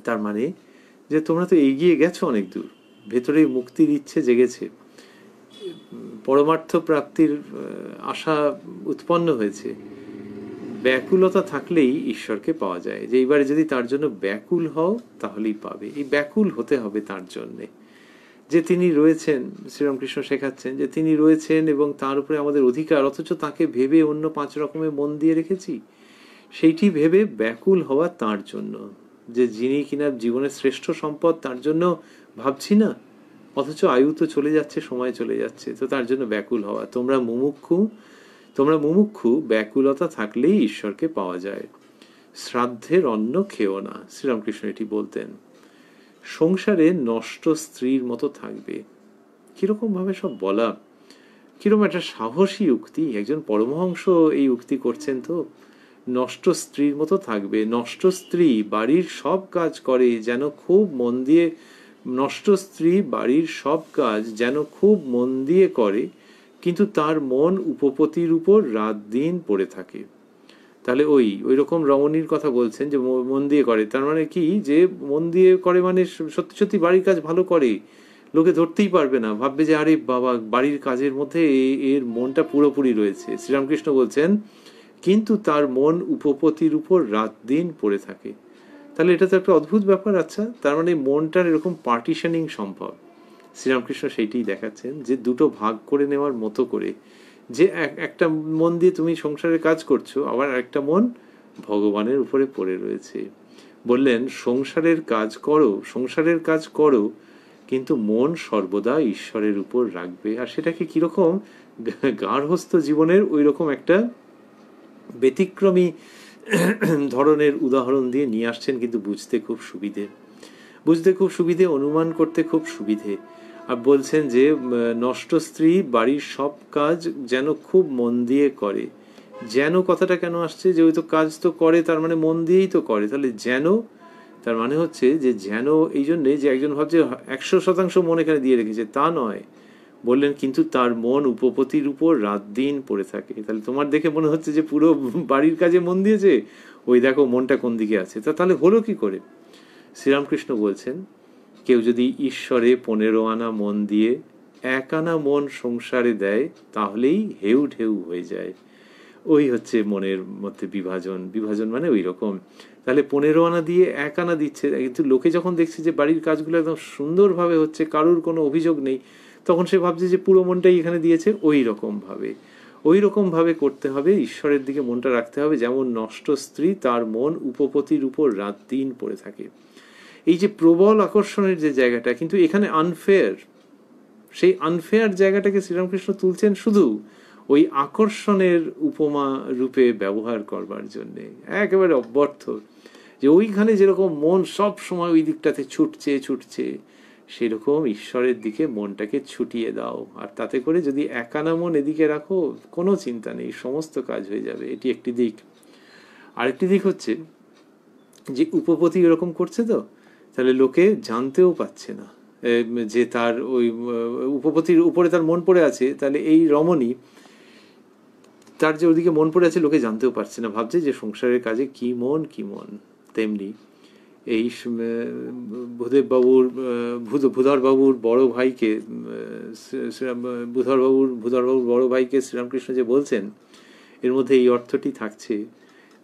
তার মানে যে তোমরা তো এগিয়ে গেছো অনেক দূর, ভেতরে মুক্তির ইচ্ছে জেগেছে, পরমার্থ প্রাপ্তির আশা উৎপন্ন হয়েছে। ব্যাকুলতা থাকলেই ঈশ্বরকে পাওয়া যায়, যে এইবারে যদি তার জন্য ব্যাকুল হও তাহলেই পাবে। এই ব্যাকুল হতে হবে তার জন্যে, যে তিনি রয়েছেন। শ্রীরামকৃষ্ণ শেখাচ্ছেন যে তিনি রয়েছেন এবং তার উপরে আমাদের অধিকার, অথচ তাকে ভেবে অন্য 5 রকমের মন দিয়ে রেখেছি। সেইটি ভেবে ব্যাকুল হওয়া তার জন্য, যে যিনি কিনা জীবনের শ্রেষ্ঠ সম্পদ, তার জন্য ভাবছি না, অথচ আয়ু তো চলে যাচ্ছে, সময় চলে যাচ্ছে, তো তার জন্য ব্যাকুল হওয়া। তোমরা মুমুক্ষু, ব্যাকুলতা থাকলেই ঈশ্বরকে পাওয়া যায়। শ্রাদ্ধের অন্ন খেও না, শ্রীরামকৃষ্ণ এটি বলতেন। সংসারে নষ্ট স্ত্রীর মতো থাকবে। কিরকম ভাবে সব বলা, কিরকম একটা সাহসী উক্তি, একজন পরমহংস এই উক্তি করছেন। তো নষ্ট স্ত্রীর মতো থাকবে। নষ্ট স্ত্রী বাড়ির সব কাজ করে যেন খুব মন দিয়ে, নষ্ট স্ত্রী বাড়ির সব কাজ যেন খুব মন দিয়ে করে, কিন্তু তার মন উপপতির উপর রাত দিন পড়ে থাকে। তাহলে ওই রকম রমণীর কথা বলছেন যে মন দিয়ে করে। তার মানে কি, যে মন দিয়ে করে মানে সত্যি সত্যি বাড়ির কাজ ভালো করে, লোকে ধরতেই পারবে না, ভাববে যে আরে বাবা, বাড়ির কাজের মধ্যে এর মনটা পুরোপুরি রয়েছে। শ্রীরামকৃষ্ণ বলছেন, কিন্তু তার মন উপপতির উপর রাত দিন পড়ে থাকে। তাহলে এটা তো একটা অদ্ভুত ব্যাপার। আচ্ছা, তার মানে মনটার এরকম পার্টিশনিং সম্ভব। শ্রীরামকৃষ্ণ সেইটাই দেখাচ্ছেন, যে দুটো ভাগ করে নেওয়ার মতো করে, যে একটা মন দিয়ে তুমি সংসারের কাজ করছো, আবার একটা মন ভগবানের উপরে পড়ে রয়েছে। বললেন, সংসারের কাজ করো, কিন্তু মন সর্বদা ঈশ্বরের উপর রাখবে। আর সেটাকে কিরকম গার্হস্থ জীবনের ওই রকম একটা ব্যতিক্রমী ধরনের উদাহরণ দিয়ে নিয়ে আসছেন, কিন্তু বুঝতে খুব সুবিধে, অনুমান করতে খুব সুবিধে। আর বলছেন যে নষ্ট স্ত্রী বাড়ির সব কাজ যেন খুব মন দিয়ে করে। যেন কথাটা কেন আসছে, যে ওই তো কাজ তো করে, তার মানে মন দিয়েই তো করে। তাহলে যেন, তার মানে হচ্ছে যে যেন এই জন্যে যে একজন ভাবছে 100% মন এখানে দিয়ে রেখেছে, তা নয়। বললেন, কিন্তু তার মন উপপতির উপর রাত দিন পড়ে থাকে। তাহলে তোমার দেখে মনে হচ্ছে যে পুরো বাড়ির কাজে মন দিয়েছে, ওই দেখো মনটা কোন দিকে আছে। তাহলে হলো কি করে? শ্রীরামকৃষ্ণ বলছেন, কেউ যদি ঈশ্বরে 15 আনা মন দিয়ে 1 আনা মন সংসারে দেয়, তাহলেই হেউ ঢেউ হয়ে যায়। ওই হচ্ছে মনের মধ্যে বিভাজন মানে ওই রকম। তাহলে 15 আনা দিয়ে 1 আনা দিচ্ছে, কিন্তু লোকে যখন দেখছে যে বাড়ির কাজগুলো একদম সুন্দরভাবে হচ্ছে, কারুর কোনো অভিযোগ নেই, তখন সে ভাবছে যে পুরো মনটাই এখানে দিয়েছে। ওই রকম ভাবে করতে হবে, ঈশ্বরের দিকে মনটা রাখতে হবে। যেমন নষ্ট স্ত্রী, তার মন উপপতির উপর রাত দিন পড়ে থাকে। এই যে প্রবল আকর্ষণের যে জায়গাটা, কিন্তু এখানে আনফেয়ার, সেই আনফেয়ার জায়গাটাকে শ্রীরামকৃষ্ণ তুলছেন শুধু ওই আকর্ষণের উপমা রূপে ব্যবহার করবার জন্যে, একেবারে অব্যর্থ। যে ওইখানে যেরকম মন সব সময় ওই দিকটাতে ছুটছে, সেরকম ঈশ্বরের দিকে মনটাকে ছুটিয়ে দাও। আর তাতে করে যদি 1 আনা মন এদিকে রাখো, কোনো চিন্তা নেই, সমস্ত কাজ হয়ে যাবে। এটি একটি দিক। আরেকটি দিক হচ্ছে যে উপপতি এরকম করছে, তো তাহলে লোকে জানতেও পাচ্ছে না যে তার ওই উপপতির উপরে তার মন পড়ে আছে। তাহলে এই রমণী তার যে ওদিকে মন পড়ে আছে লোকে জানতেও পারছে না, ভাবছে যে সংসারের কাজে কি মন কি মন। তেমনি এই ভূধরবাবুর বড় ভাইকে ভূধরবাবুর বড় ভাইকে শ্রীরামকৃষ্ণ যে বলছেন, এর মধ্যে এই অর্থটি থাকছে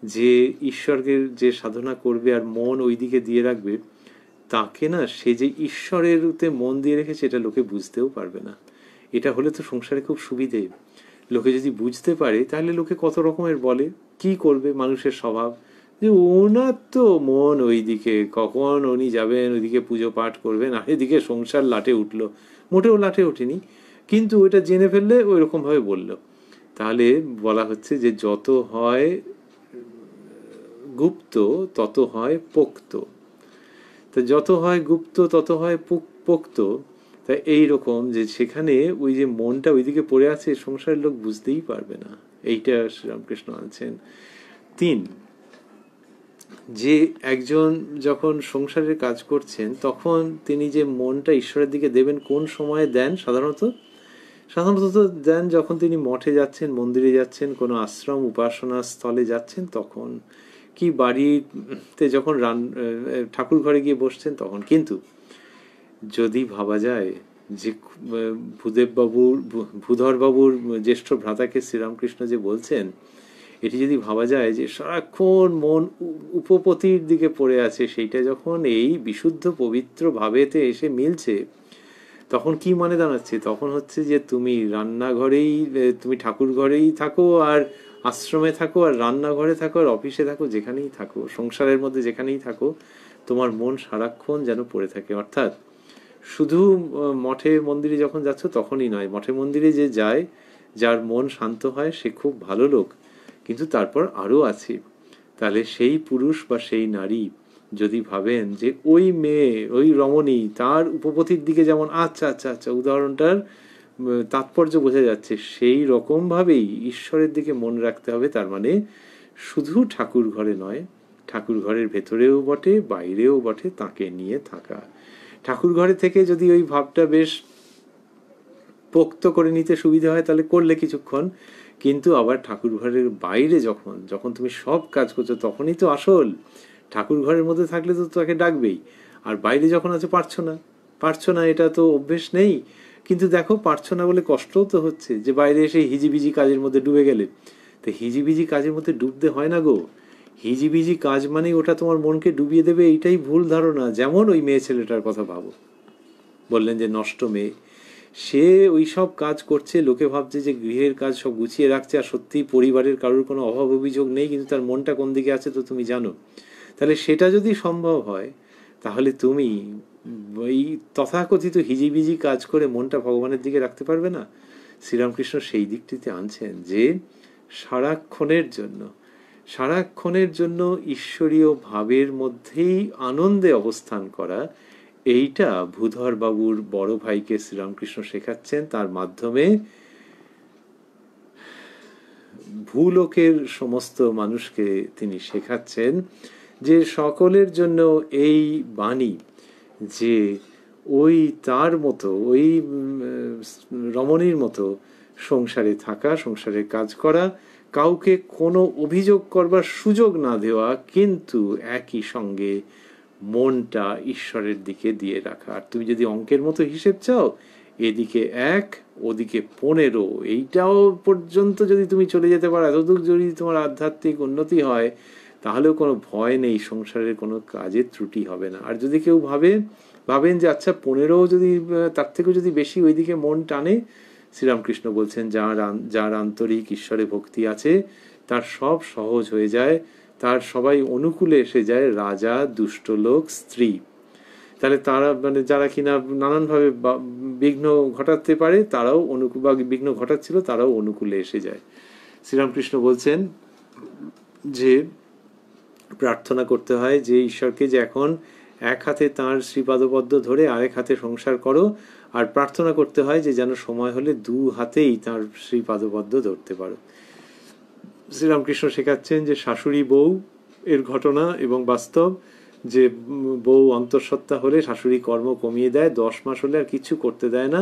যে ঈশ্বরকে যে সাধনা করবে আর মন ওই দিকে দিয়ে রাখবে, তাকে না সে যে ঈশ্বরের রূপে মন দিয়ে রেখেছে এটা লোকে বুঝতেও পারবে না। এটা হলে তো সংসারে খুব সুবিধে। লোকে যদি বুঝতে পারে তাহলে লোকে কত রকমের বলে, কি করবে মানুষের স্বভাব, যে ওনার তো মন ওই দিকে, কখন উনি যাবেন ওইদিকে পুজো পাঠ করবেন, আর এদিকে সংসার লাটে উঠলো। মোটেও লাটে ওঠেনি, কিন্তু ওইটা জেনে ফেললে ওই রকমভাবে বললো। তাহলে বলা হচ্ছে যে যত হয় গুপ্ত তত হয় পোক্ত। তা যত হয় গুপ্ত তত হয় পোক্ত। তা এইরকম যে সেখানে ওই যে মনটা ওইদিকে পড়ে আছে সংসারের লোক বুঝতেই পারবে না। এইটা শ্রীরামকৃষ্ণ আনছেন। 3, যে একজন যখন সংসারের কাজ করছেন তখন তিনি যে মনটা ঈশ্বরের দিকে দেবেন কোন সময়ে দেন? সাধারণত দেন যখন তিনি মঠে যাচ্ছেন, মন্দিরে যাচ্ছেন, কোনো আশ্রম উপাসনা স্থলে যাচ্ছেন তখন, কি বাড়িতে যখন ঠাকুর ঘরে গিয়ে বসছেন তখন। কিন্তু যদি ভাবা যায় যে ভূধরবাবুর জ্যেষ্ঠ ভ্রাতাকে শ্রীরামকৃষ্ণ যে বলছেন, এটি যদি ভাবা যায় যে সারাক্ষণ মন উপপতির দিকে পড়ে আছে, সেইটা যখন এই বিশুদ্ধ পবিত্র ভাবেতে এসে মিলছে তখন কি মানে দাঁড়াচ্ছে? তখন হচ্ছে যে তুমি রান্নাঘরেই, তুমি ঠাকুর ঘরেই থাকো আর আশ্রমে থাকো আর রান্নাঘরে থাকো আর অফিসে থাকো, যেখানেই থাকো, সংসারের মধ্যে যেখানেই থাকো, তোমার মন সারাক্ষণ যেন পড়ে থাকে। অর্থাৎ শুধু মঠে মন্দিরে যখন যাচ্ছ তখনই নয়, মঠে মন্দিরে যে যায় যার মন শান্ত হয় সে খুব ভালো লোক, কিন্তু তারপর আরও আছে। তাহলে সেই পুরুষ বা সেই নারী যদি ভাবেন যে ওই মেয়ে, ওই রমণী তার উপপতির দিকে যেমন, আচ্ছা আচ্ছা আচ্ছা, উদাহরণটার তাৎপর্য বোঝা যাচ্ছে, সেই রকমভাবেই ঈশ্বরের দিকে মন রাখতে হবে। তার মানে শুধু ঠাকুর ঘরে নয়, ঠাকুর ঘরের ভেতরেও বটে বাইরেও বটে তাকে নিয়ে থাকা। ঠাকুর ঘরে থেকে যদি ওই ভাবটা বেশ পোক্ত করে নিতে সুবিধা হয় তাহলে করলে কিছুক্ষণ, কিন্তু আবার ঠাকুর ঘরের বাইরে যখন তুমি সব কাজ করছো তখনই তো আসল। ঠাকুর ঘরের মধ্যে থাকলে তো তাকে ডাকবেই, আর বাইরে যখন আছে পারছো না, এটা তো অভ্যেস নেই। কিন্তু দেখো পারছো না বলে কষ্টও তো হচ্ছে, যে বাইরে এসে হিজিবিজি কাজের মধ্যে ডুবে গেলে। তো হিজিবিজি কাজের মধ্যে ডুবতে হয় না গো। হিজিবিজি কাজ মানে ওটা তোমার মনকে ডুবিয়ে দেবে, এইটাই ভুল ধারণা। যেমন ওই মেয়ে ছেলেটার কথা ভাবো, বললেন যে নষ্ট মেয়ে, সে ওই সব কাজ করছে, লোকে ভাবছে যে গৃহের কাজ সব গুছিয়ে রাখছে আর সত্যি পরিবারের কারোর কোনো অভাব অভিযোগ নেই, কিন্তু তার মনটা কোন দিকে আছে তো তুমি জানো। তাহলে সেটা যদি সম্ভব হয় তাহলে তুমি ওই তথাকথিত হিজিবিজি কাজ করে মনটা ভগবানের দিকে রাখতে পারবে না। শ্রীরামকৃষ্ণ সেই দিকটিতে আনছেন যে সারাক্ষণের জন্য ঈশ্বরীয় ভাবের মধ্যেই আনন্দে অবস্থান করা, এইটা ভূধর বাবুর বড় ভাইকে শ্রীরামকৃষ্ণ শেখাচ্ছেন। তার মাধ্যমে ভূলোকের সমস্ত মানুষকে তিনি শেখাচ্ছেন যে সকলের জন্য এই বাণী, যে ওই তার মতো, ওই রমণীর মতো সংসারে থাকা, সংসারে কাজ করা, কাউকে কোনো অভিযোগ করবার সুযোগ না দেওয়া, কিন্তু একই সঙ্গে মনটা ঈশ্বরের দিকে দিয়ে রাখা। আর তুমি যদি অঙ্কের মতো হিসেব চাও, এদিকে 1 ওদিকে 15, এইটাও পর্যন্ত যদি তুমি চলে যেতে পারো, এতদূর যদি তোমার আধ্যাত্মিক উন্নতি হয়, তাহলেও কোনো ভয় নেই, সংসারের কোনো কাজের ত্রুটি হবে না। আর যদি কেউ ভাবেন যে আচ্ছা 15 যদি তার থেকেও যদি বেশি ওইদিকে মন টানে, শ্রীরামকৃষ্ণ বলছেন যার আন্তরিক ঈশ্বরে ভক্তি আছে তার সব সহজ হয়ে যায়, তার সবাই অনুকূলে এসে যায়, রাজা, দুষ্ট লোক, স্ত্রী। তাহলে তারা মানে যারা কিনা নানানভাবে বিঘ্ন ঘটাতে পারে তারাও বা বিঘ্ন ঘটাচ্ছিল তারাও অনুকূলে এসে যায়। শ্রীরামকৃষ্ণ বলছেন যে প্রার্থনা করতে হয় যে ঈশ্বরকে যে এখন এক হাতে তাঁর শ্রীপাদপদ্ম ধরে আরেক হাতে সংসার করো, আর প্রার্থনা করতে হয় যে যেন সময় হলে 2 হাতেই তাঁর শ্রীপাদপদ্ম ধরতে পারো। শ্রীরামকৃষ্ণ শেখাচ্ছেন যে শাশুড়ি বউ এর ঘটনা এবং বাস্তব, যে বউ অন্তঃসত্ত্বা হলে শাশুড়ি কর্ম কমিয়ে দেয়, 10 মাস হলে আর কিছু করতে দেয় না,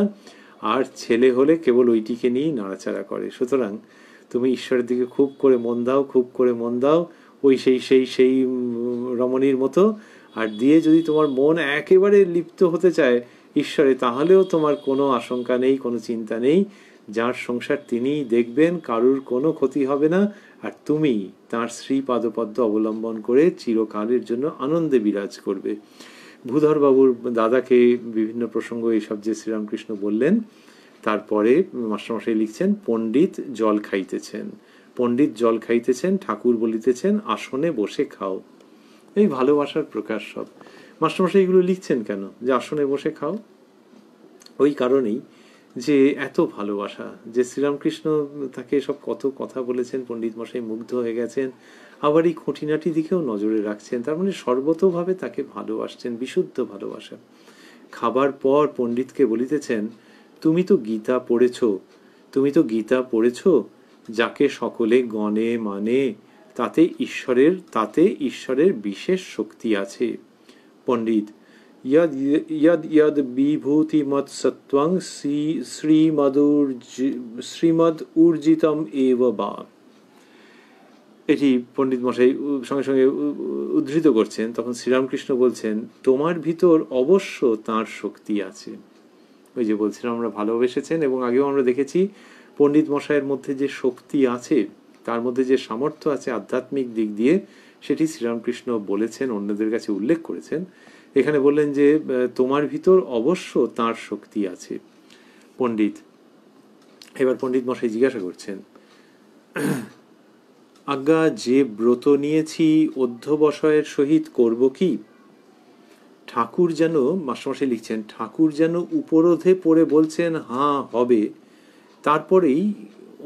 আর ছেলে হলে কেবল ওইটিকে নিয়েই নাড়াচাড়া করে। সুতরাং তুমি ঈশ্বরের দিকে খুব করে মন দাও, খুব করে মন দাও, ওই সেই রমণীর মতো। আর দিয়ে যদি তোমার মন একেবারে লিপ্ত হতে চায় ঈশ্বরে, তাহলেও তোমার কোনো আশঙ্কা নেই, কোনো চিন্তা নেই। যার সংসার তিনিই দেখবেন, কারুর কোনো ক্ষতি হবে না, আর তুমি তাঁর শ্রী পাদপদ্ম অবলম্বন করে চিরকালের জন্য আনন্দে বিরাজ করবে। ভূধরবাবুর দাদাকে বিভিন্ন প্রসঙ্গ এইসব যে শ্রীরামকৃষ্ণ বললেন, তারপরে মাস্টারমশাই লিখছেন, পণ্ডিত জল খাইতেছেন, পণ্ডিত জল খাইতেছেন, ঠাকুর বলিতেছেন আসনে বসে খাও। এই ভালোবাসার প্রকাশ সব। মাস্টারমশাই এগুলো লিখছেন কেন যে আসনে বসে খাও? ওই কারণেই যে এত ভালোবাসা, যে শ্রীরামকৃষ্ণ তাকে সব কত কথা বলেছেন, পণ্ডিত মশাই মুগ্ধ হয়ে গেছেন, আবার এই খুঁটিনাটি দিকেও নজরে রাখছেন। তার মানে সর্বতোভাবে তাকে ভালোবাসছেন, বিশুদ্ধ ভালোবাসা। খাবার পর পণ্ডিতকে বলিতেছেন, তুমি তো গীতা পড়েছ, তুমি তো গীতা পড়েছ, যাকে সকলে গণে মানে তাতে ঈশ্বরের বিশেষ শক্তি আছে। পণ্ডিত, यद यद यद विभूतिमत् सत्वं শ্রীমদ ঊর্জিতম এব বা। এটি পণ্ডিত মশাই সঙ্গে সঙ্গে উদ্ধৃত করছেন। তখন শ্রীরামকৃষ্ণ বলছেন, তোমার ভিতর অবশ্য তাঁর শক্তি আছে। ওই যে বলছিলাম আমরা ভালোবেসেছেন, এবং আগেও আমরা দেখেছি পণ্ডিত মশাইয়ের মধ্যে যে শক্তি আছে, তার মধ্যে যে সামর্থ্য আছে আধ্যাত্মিক দিক দিয়ে, সেটি শ্রীরামকৃষ্ণ বলেছেন, অন্যদের কাছে উল্লেখ করেছেন। এখানে বললেন যে তোমার ভিতর অবশ্য তাঁর শক্তি আছে। পণ্ডিত, এবার পণ্ডিত মশাই জিজ্ঞাসা করছেন, আজ্ঞা যে ব্রত নিয়েছি অধ্যবসায়ের সহিত করব কি? ঠাকুর যেন, মাস্টারমশাই লিখছেন, ঠাকুর যেন উপরোধে পড়ে বলছেন হ্যাঁ হবে, তারপরেই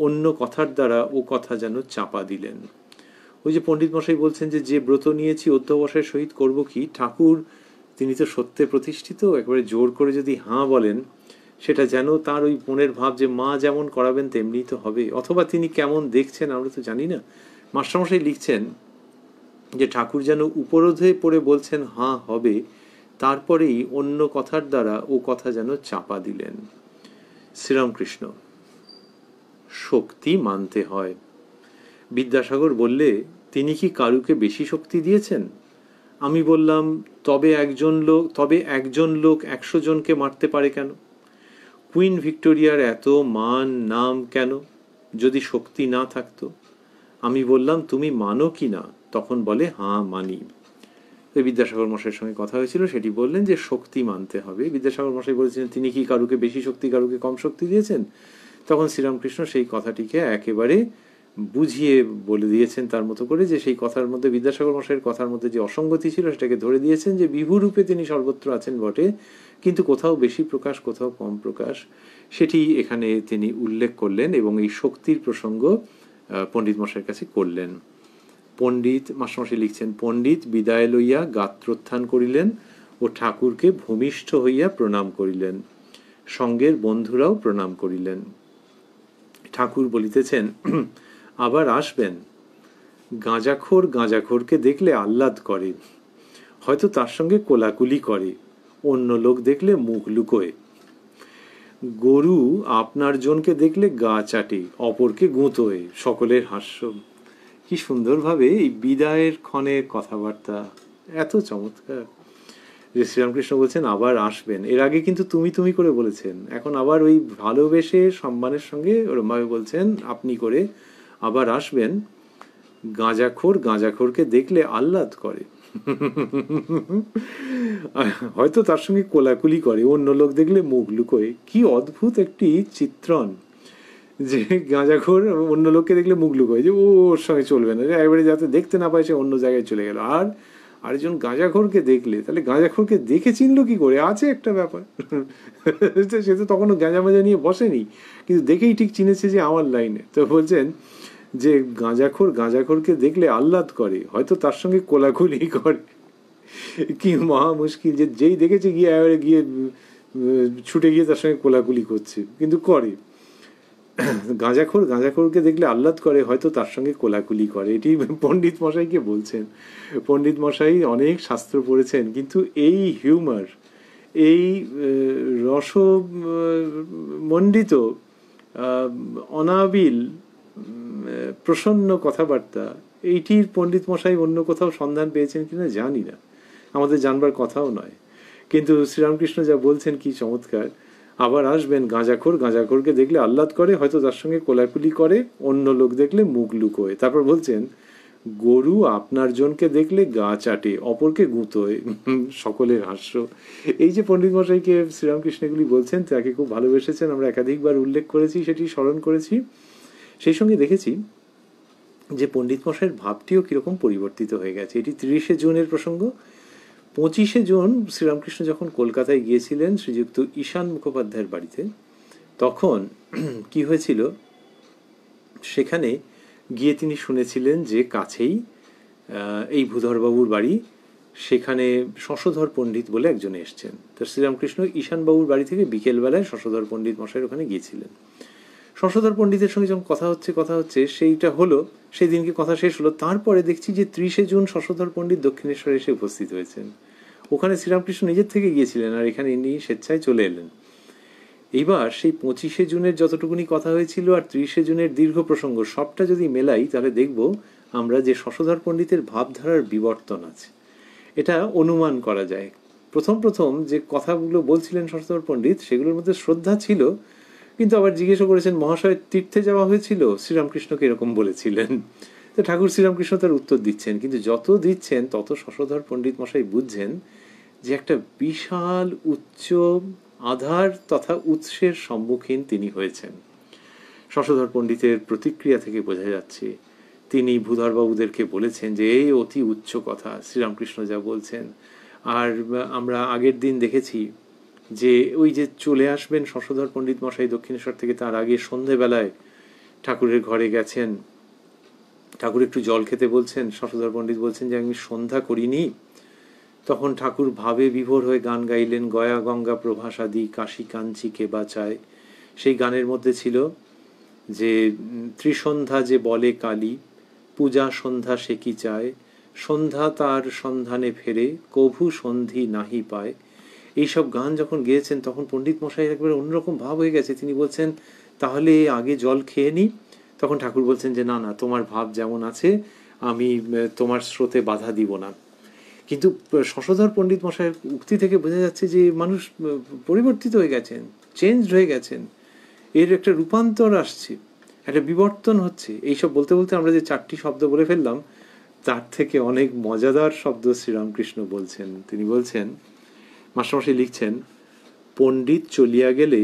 অন্য কথার দ্বারা ও কথা যেন চাপা দিলেন। ওই যে পণ্ডিত মশাই বলছেন যে ব্রত নিয়েছি অধ্যবসায়ের সহিত করব কি, ঠাকুর তিনি তো সত্যে প্রতিষ্ঠিত, একবারে জোর করে যদি হাঁ বলেন, সেটা যেন তার ওই মনের ভাব যে মা যেমন করাবেন তেমনি তো হবে, অথবা তিনি কেমন দেখছেন আমরা তো জানি না। মাস্টারমশাই লিখছেন যে ঠাকুর যেন উপরোধে পড়ে বলছেন হাঁ হবে, তারপরেই অন্য কথার দ্বারা ও কথা যেন চাপা দিলেন। শ্রীরামকৃষ্ণ, শক্তি মানতে হয়। বিদ্যাসাগর বললে, তিনি কি কারুকে বেশি শক্তি দিয়েছেন? আমি বললাম, তবে একজন লোক 100 জনকে মারতে পারে কেন? কুইন ভিক্টোরিয়ার এত মান নাম কেন, যদি শক্তি না থাকতো? আমি বললাম, তুমি মানো কি না? তখন বলে, হ্যাঁ মানি। বিদ্যাসাগর মশাইয়ের সঙ্গে কথা হয়েছিল, সেটি বললেন যে শক্তি মানতে হবে। বিদ্যাসাগর মশাই বলেছিলেন, তিনি কি কারুকে বেশি শক্তি কারুকে কম শক্তি দিয়েছেন? তখন শ্রীরামকৃষ্ণ সেই কথাটিকে একেবারে বুঝিয়ে বলে দিয়েছেন তার মতো করে, যে সেই কথার মধ্যে, বিদ্যাসাগর মশাইয়ের কথার মধ্যে যে অসঙ্গতি ছিল সেটাকে ধরে দিয়েছেন, যে বিভূরূপে তিনি সর্বত্র আছেন বটে, কিন্তু কোথাও বেশি প্রকাশ কোথাও কম প্রকাশ, সেটি এখানে তিনি উল্লেখ করলেন, এবং এই শক্তির প্রসঙ্গ পণ্ডিত মশাইয়ের কাছে করলেন। পণ্ডিত, মাস্টারমশাই লিখছেন, পণ্ডিত বিদায় লইয়া গাত্রোত্থান করিলেন ও ঠাকুরকে ভূমিষ্ঠ হইয়া প্রণাম করিলেন, সঙ্গের বন্ধুরাও প্রণাম করিলেন। ঠাকুর বলিতেছেন, আবার আসবেন। গাঁজাখোরকে দেখলে আহ্লাদ করে, হয়তো তার সঙ্গে কোলাকুলি করে, অন্য লোক দেখলে মুখ লুকোয়। গরু আপনার জনকে দেখলে গা চাটে, অপরকে গুঁতোয়। সকলের হাস্য। কি সুন্দরভাবে এই বিদায়ের ক্ষণের কথাবার্তা, এত চমৎকার। যে শ্রীরামকৃষ্ণ বলছেন আবার আসবেন, এর আগে কিন্তু তুমি করে বলেছেন, এখন আবার ওই ভালোবেসে সম্মানের সঙ্গে ওরমভাবে বলছেন আপনি করে, আবার আসবেন। গাঁজাখোরকে দেখলে আহ্লাদ করে, হয়তো তার সঙ্গে কোলাকুলি করে, অন্য লোক দেখলে মুখ লুকোয়। কি অদ্ভুত একটি চিত্রণ, যে গাঁজাখোর অন্য লোককে দেখলে মুখ লুকোয়, যে ওর সঙ্গে চলবে না, এবারে যাতে দেখতে না পায় সে অন্য জায়গায় চলে গেল। আর আরেকজন গাঁজাখোরকে দেখলে, তাহলে গাঁজাখোরকে দেখে চিনলো কি করে? আছে একটা ব্যাপার, সে তো তখনও গাঁজা মাজা নিয়ে বসেনি, কিন্তু দেখেই ঠিক চিনেছে যে আমার লাইনে। তো বলছেন যে গাঁজাখোরকে দেখলে আহ্লাদ করে, হয়তো তার সঙ্গে কোলাকুলি করে। কি মহা মুশকিল, যে যেই দেখেছে গিয়ে ছুটে গিয়ে তার সঙ্গে কোলাকুলি করছে, কিন্তু করে। গাঁজাখোরকে দেখলে আহ্লাদ করে, হয়তো তার সঙ্গে কোলাকুলি করে। এটি পণ্ডিত মশাইকে বলছেন। পণ্ডিত মশাই অনেক শাস্ত্র পড়েছেন, কিন্তু এই হিউমার, এই রসমণ্ডিত অনাবিল প্রসন্ন কথাবার্তা, এইটির পণ্ডিত মশাই অন্য কোথাও সন্ধান পেয়েছেন কিনা জানি না, আমাদের জানবার কথাও নয়। কিন্তু শ্রীরামকৃষ্ণ যা বলছেন কি চমৎকার। আবার আসবেন গাঁজাখোরকে দেখলে আহ্লাদ করে, হয়তো তার সঙ্গে কোলাকুলি করে, অন্য লোক দেখলে মুখ লুকোয়। তারপর বলছেন, গরু আপনার জনকে দেখলে গা চাটে, অপরকে গুঁতোয়। সকলের হাস্য। এই যে পণ্ডিত মশাইকে শ্রীরামকৃষ্ণ এগুলি বলছেন, তাকে খুব ভালোবেসেছেন, আমরা একাধিকবার উল্লেখ করেছি, সেটি স্মরণ করেছি। সেই সঙ্গে দেখেছি যে পণ্ডিত মশাইয়ের ভাবটিও কীরকম পরিবর্তিত হয়ে গেছে। এটি 30শে জুনের প্রসঙ্গ। 25শে জুন শ্রীরামকৃষ্ণ যখন কলকাতায় গিয়েছিলেন শ্রীযুক্ত ঈশান মুখোপাধ্যায়ের বাড়িতে, তখন কি হয়েছিল, সেখানে গিয়ে তিনি শুনেছিলেন যে কাছেই এই ভূধরবাবুর বাড়ি, সেখানে শশধর পণ্ডিত বলে একজন এসছেন। তো শ্রীরামকৃষ্ণ ঈশানবাবুর বাড়ি থেকে বিকেলবেলায় শশধর পণ্ডিত মশাইয়ের ওখানে গিয়েছিলেন। শশধর পণ্ডিতের সঙ্গে যখন কথা হচ্ছে সেইটা হলো, সেই দিনকে কথা শেষ হলো। তারপরে দেখছি যে 30শে জুন শশধর পণ্ডিত দক্ষিণেশ্বরে এসে উপস্থিত হয়েছেন। ওখানে শ্রীরামকৃষ্ণ নিজের থেকে গিয়েছিলেন, আর এখানে ইনি স্বেচ্ছায় চলে এলেন। এইবার সেই 25শে জুনের যতটুকুনি কথা হয়েছিল আর 30শে জুনের দীর্ঘ প্রসঙ্গ সবটা যদি মেলাই, তাহলে দেখব আমরা যে শশধর পণ্ডিতের ভাবধারার বিবর্তন আছে, এটা অনুমান করা যায়। প্রথম যে কথাগুলো বলছিলেন শশধর পণ্ডিত, সেগুলোর মধ্যে শ্রদ্ধা ছিল, কিন্তু আবার জিজ্ঞেসও করেছেন, মহাশয় তীর্থে যাওয়া হয়েছিল? শ্রীরামকৃষ্ণকে এরকম বলেছিলেন। তো ঠাকুর শ্রীরামকৃষ্ণ তার উত্তর দিচ্ছেন, কিন্তু যত দিচ্ছেন তত শশধর পণ্ডিত মশাই বুঝছেন যে একটা বিশাল উচ্চ আধার তথা উৎসের সম্মুখীন তিনি হয়েছেন। শশধর পণ্ডিতের প্রতিক্রিয়া থেকে বোঝা যাচ্ছে তিনি ভূধরবাবুদেরকে বলেছেন যে এই অতি উচ্চ কথা শ্রীরামকৃষ্ণ যা বলছেন। আর আমরা আগের দিন দেখেছি যে ওই যে চলে আসবেন শশধর পণ্ডিত মশাই দক্ষিণেশ্বর থেকে, তার আগে সন্ধেবেলায় ঠাকুরের ঘরে গেছেন, ঠাকুর একটু জল খেতে বলছেন, শশধর পণ্ডিত বলছেন যে আমি সন্ধ্যা করিনি। তখন ঠাকুর ভাবে বিভোর হয়ে গান গাইলেন, গয়া গঙ্গা প্রভাসাদি কাশী কাঞ্চি কে বাঁচায়। সেই গানের মধ্যে ছিল যে ত্রিসন্ধ্যা যে বলে কালী, পূজা সন্ধ্যা সে কি চায়, সন্ধ্যা তার সন্ধানে ফেরে, কভু সন্ধি নাহি পায়। এইসব গান যখন গেয়েছেন তখন পণ্ডিত মশাই একবারে অন্যরকম ভাব হয়ে গেছে। তিনি বলছেন, তাহলে আগে জল খেয়ে নি। তখন ঠাকুর বলছেন যে না, তোমার ভাব যেমন আছে, আমি তোমার স্রোতে বাধা দিব না। কিন্তু শশধর পণ্ডিত মশাইয়ের উক্তি থেকে বোঝা যাচ্ছে যে মানুষ পরিবর্তিত হয়ে গেছেন, চেঞ্জড হয়ে গেছেন, এর একটা রূপান্তর আসছে, একটা বিবর্তন হচ্ছে। এইসব বলতে বলতে আমরা যে 4টি শব্দ বলে ফেললাম, তার থেকে অনেক মজাদার শব্দ শ্রীরামকৃষ্ণ বলছেন। তিনি বলছেন, মাস্টারমশাই লিখছেন, পণ্ডিত চলিয়া গেলে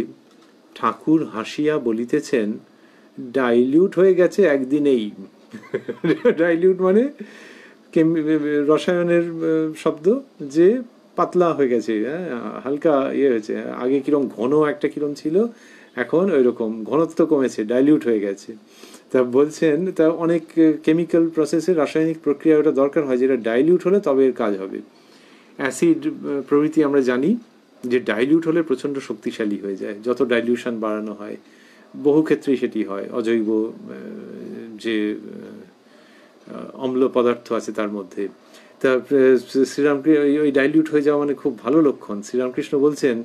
ঠাকুর হাসিয়া বলিতেছেন, ডাইলিউট হয়ে গেছে একদিনেই। ডাইলিউট মানে রসায়নের শব্দ, যে পাতলা হয়ে গেছে, হালকা হয়েছে। আগে কিরম ঘন একটা কিরম ছিল, এখন ওই রকম ঘনত্ব কমেছে, ডাইলিউট হয়ে গেছে। তা বলছেন, তা অনেক কেমিক্যাল প্রসেসে, রাসায়নিক প্রক্রিয়া ওটা দরকার হয়, যেটা ডাইলিউট হলে তবে এর কাজ হবে। অ্যাসিড প্রভৃতি আমরা জানি যে ডাইলিউট হলে প্রচণ্ড শক্তিশালী হয়ে যায়, যত ডাইলিউশন বাড়ানো হয়। বহু ক্ষেত্রেই সেটি হয়, অজৈব যে অম্ল পদার্থ আছে তার মধ্যে। তা শ্রীরামকৃষ্ণ ওই ডাইলিউট হয়ে যাওয়া মানে খুব ভালো লক্ষণ। শ্রীরামকৃষ্ণ বলছেন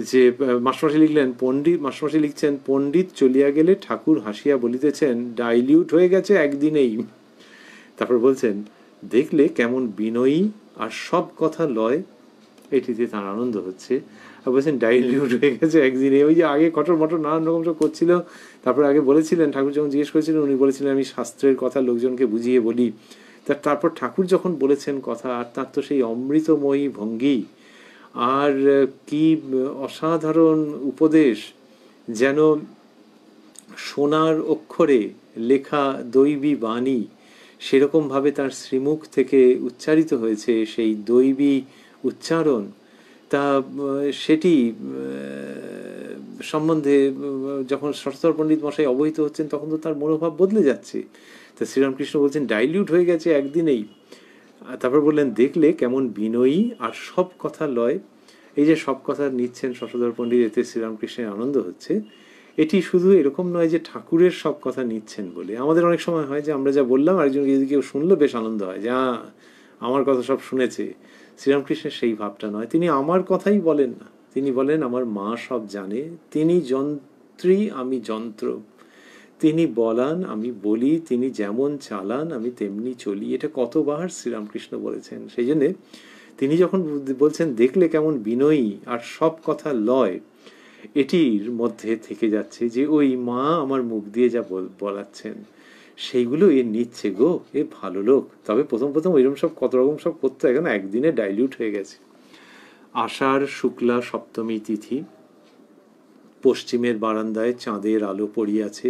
যে মাস্টারমশাই লিখছেন, পণ্ডিত চলিয়া গেলে ঠাকুর হাসিয়া বলিতেছেন, ডাইলিউট হয়ে গেছে একদিনেই। তারপর বলছেন, দেখলে কেমন বিনয়ী আর সব কথা লয়, এটিতে তার আনন্দ হচ্ছে। আর বলছেন ডাইলিউট হয়ে গেছে একদিনে। ওই যে আগে কঠোর মটর নানান রকম সব করছিল, তারপর আগে বলেছিলেন, ঠাকুর যখন জিজ্ঞেস করেছিলেন উনি বলেছিলেন আমি শাস্ত্রের কথা লোকজনকে বুঝিয়ে বলি। তারপর ঠাকুর যখন বলেছেন কথা, আর তার তো সেই অমৃতময়ী ভঙ্গি, আর কি অসাধারণ উপদেশ, যেন সোনার অক্ষরে লেখা দৈবী বাণী সেরকমভাবে তার শ্রীমুখ থেকে উচ্চারিত হয়েছে, সেই দৈবী উচ্চারণ। তা সেটি সম্বন্ধে যখন শশধর পণ্ডিত মশাই অবহিত হচ্ছেন, তখন তো তার মনোভাব বদলে যাচ্ছে। তা শ্রীরামকৃষ্ণ বলছেন ডাইলিউট হয়ে গেছে একদিনেই। তারপর বললেন, দেখলে কেমন বিনয়ী আর সব কথা লয়। এই যে সব কথা নিচ্ছেন শশধর পণ্ডিত, এতে শ্রীরামকৃষ্ণের আনন্দ হচ্ছে। এটি শুধু এরকম নয় যে ঠাকুরের সব কথা নিচ্ছেন বলে। আমাদের অনেক সময় হয় যে আমরা যা বললাম আরেকজন যদি কেউ শুনলো বেশ আনন্দ হয় যে আমার কথা সব শুনেছে। শ্রীরামকৃষ্ণের সেই ভাবটা নয়, তিনি আমার কথাই বলেন না, তিনি বলেন আমার মা সব জানে, তিনি যন্ত্রী আমি যন্ত্র, তিনি বলান আমি বলি, তিনি যেমন চালান আমি তেমনি চলি। এটা কতবার শ্রীরামকৃষ্ণ বলেছেন। সেই জন্যে তিনি যখন বলছেন দেখলে কেমন বিনয়ী আর সব কথা লয়, এটির মধ্যে থেকে যাচ্ছে যে ওই মা আমার মুখ দিয়ে যা বলাচ্ছেন সেইগুলো এ নিচ্ছে গো, এ ভালো লোক। তবে প্রথম প্রথম ওইরকম সব কত রকম সব করতে এখন একদিনে ডাইলিউট হয়ে গেছে। আষাঢ় শুক্লা সপ্তমী তিথি, পশ্চিমের বারান্দায় চাঁদের আলো পড়িয়াছে,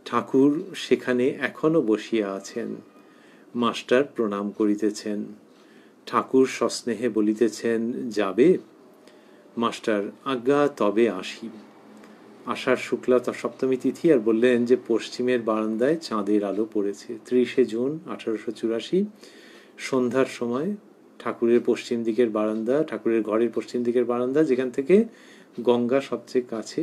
ঠাকুর সেখানে এখনো বসিয়া আছেন। মাস্টার প্রণাম করিতেছেন, ঠাকুর সস্নেহে বলিতেছেন যাবে? মাস্টার আজ্ঞা তবে আসি। আষাঢ় শুক্লা সপ্তমী তিথি, আর বললেন যে পশ্চিমের বারান্দায় চাঁদের আলো পড়েছে। 30শে জুন 1884 সন্ধ্যার সময় ঠাকুরের পশ্চিম দিকের বারান্দা, ঠাকুরের ঘরের পশ্চিম দিকের বারান্দা, যেখান থেকে গঙ্গা সবচেয়ে কাছে,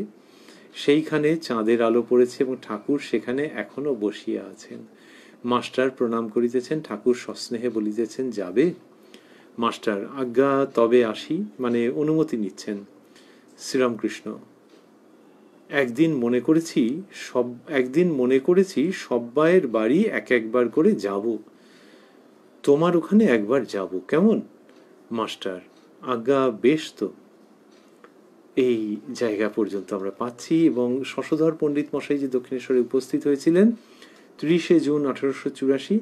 সেইখানে চাঁদের আলো পড়েছে এবং ঠাকুর সেখানে এখনো বসিয়া আছেন। মাস্টার প্রণাম করিতেছেন, ঠাকুর সস্নেহে বলিতেছেন যাবে? মাস্টার আজ্ঞা তবে আসি, মানে অনুমতি নিচ্ছেন। শ্রীরামকৃষ্ণ একদিন মনে করেছি সব্বাইয়ের বাড়ি এক একবার করে যাব, তোমার ওখানে একবার যাব, কেমন? মাস্টার আজ্ঞা বেশ তো। এই জায়গা পর্যন্ত আমরা পাচ্ছি এবং শশধর পণ্ডিত মশাই যে দক্ষিণেশ্বরে উপস্থিত হয়েছিলেন 30শে জুন 1884,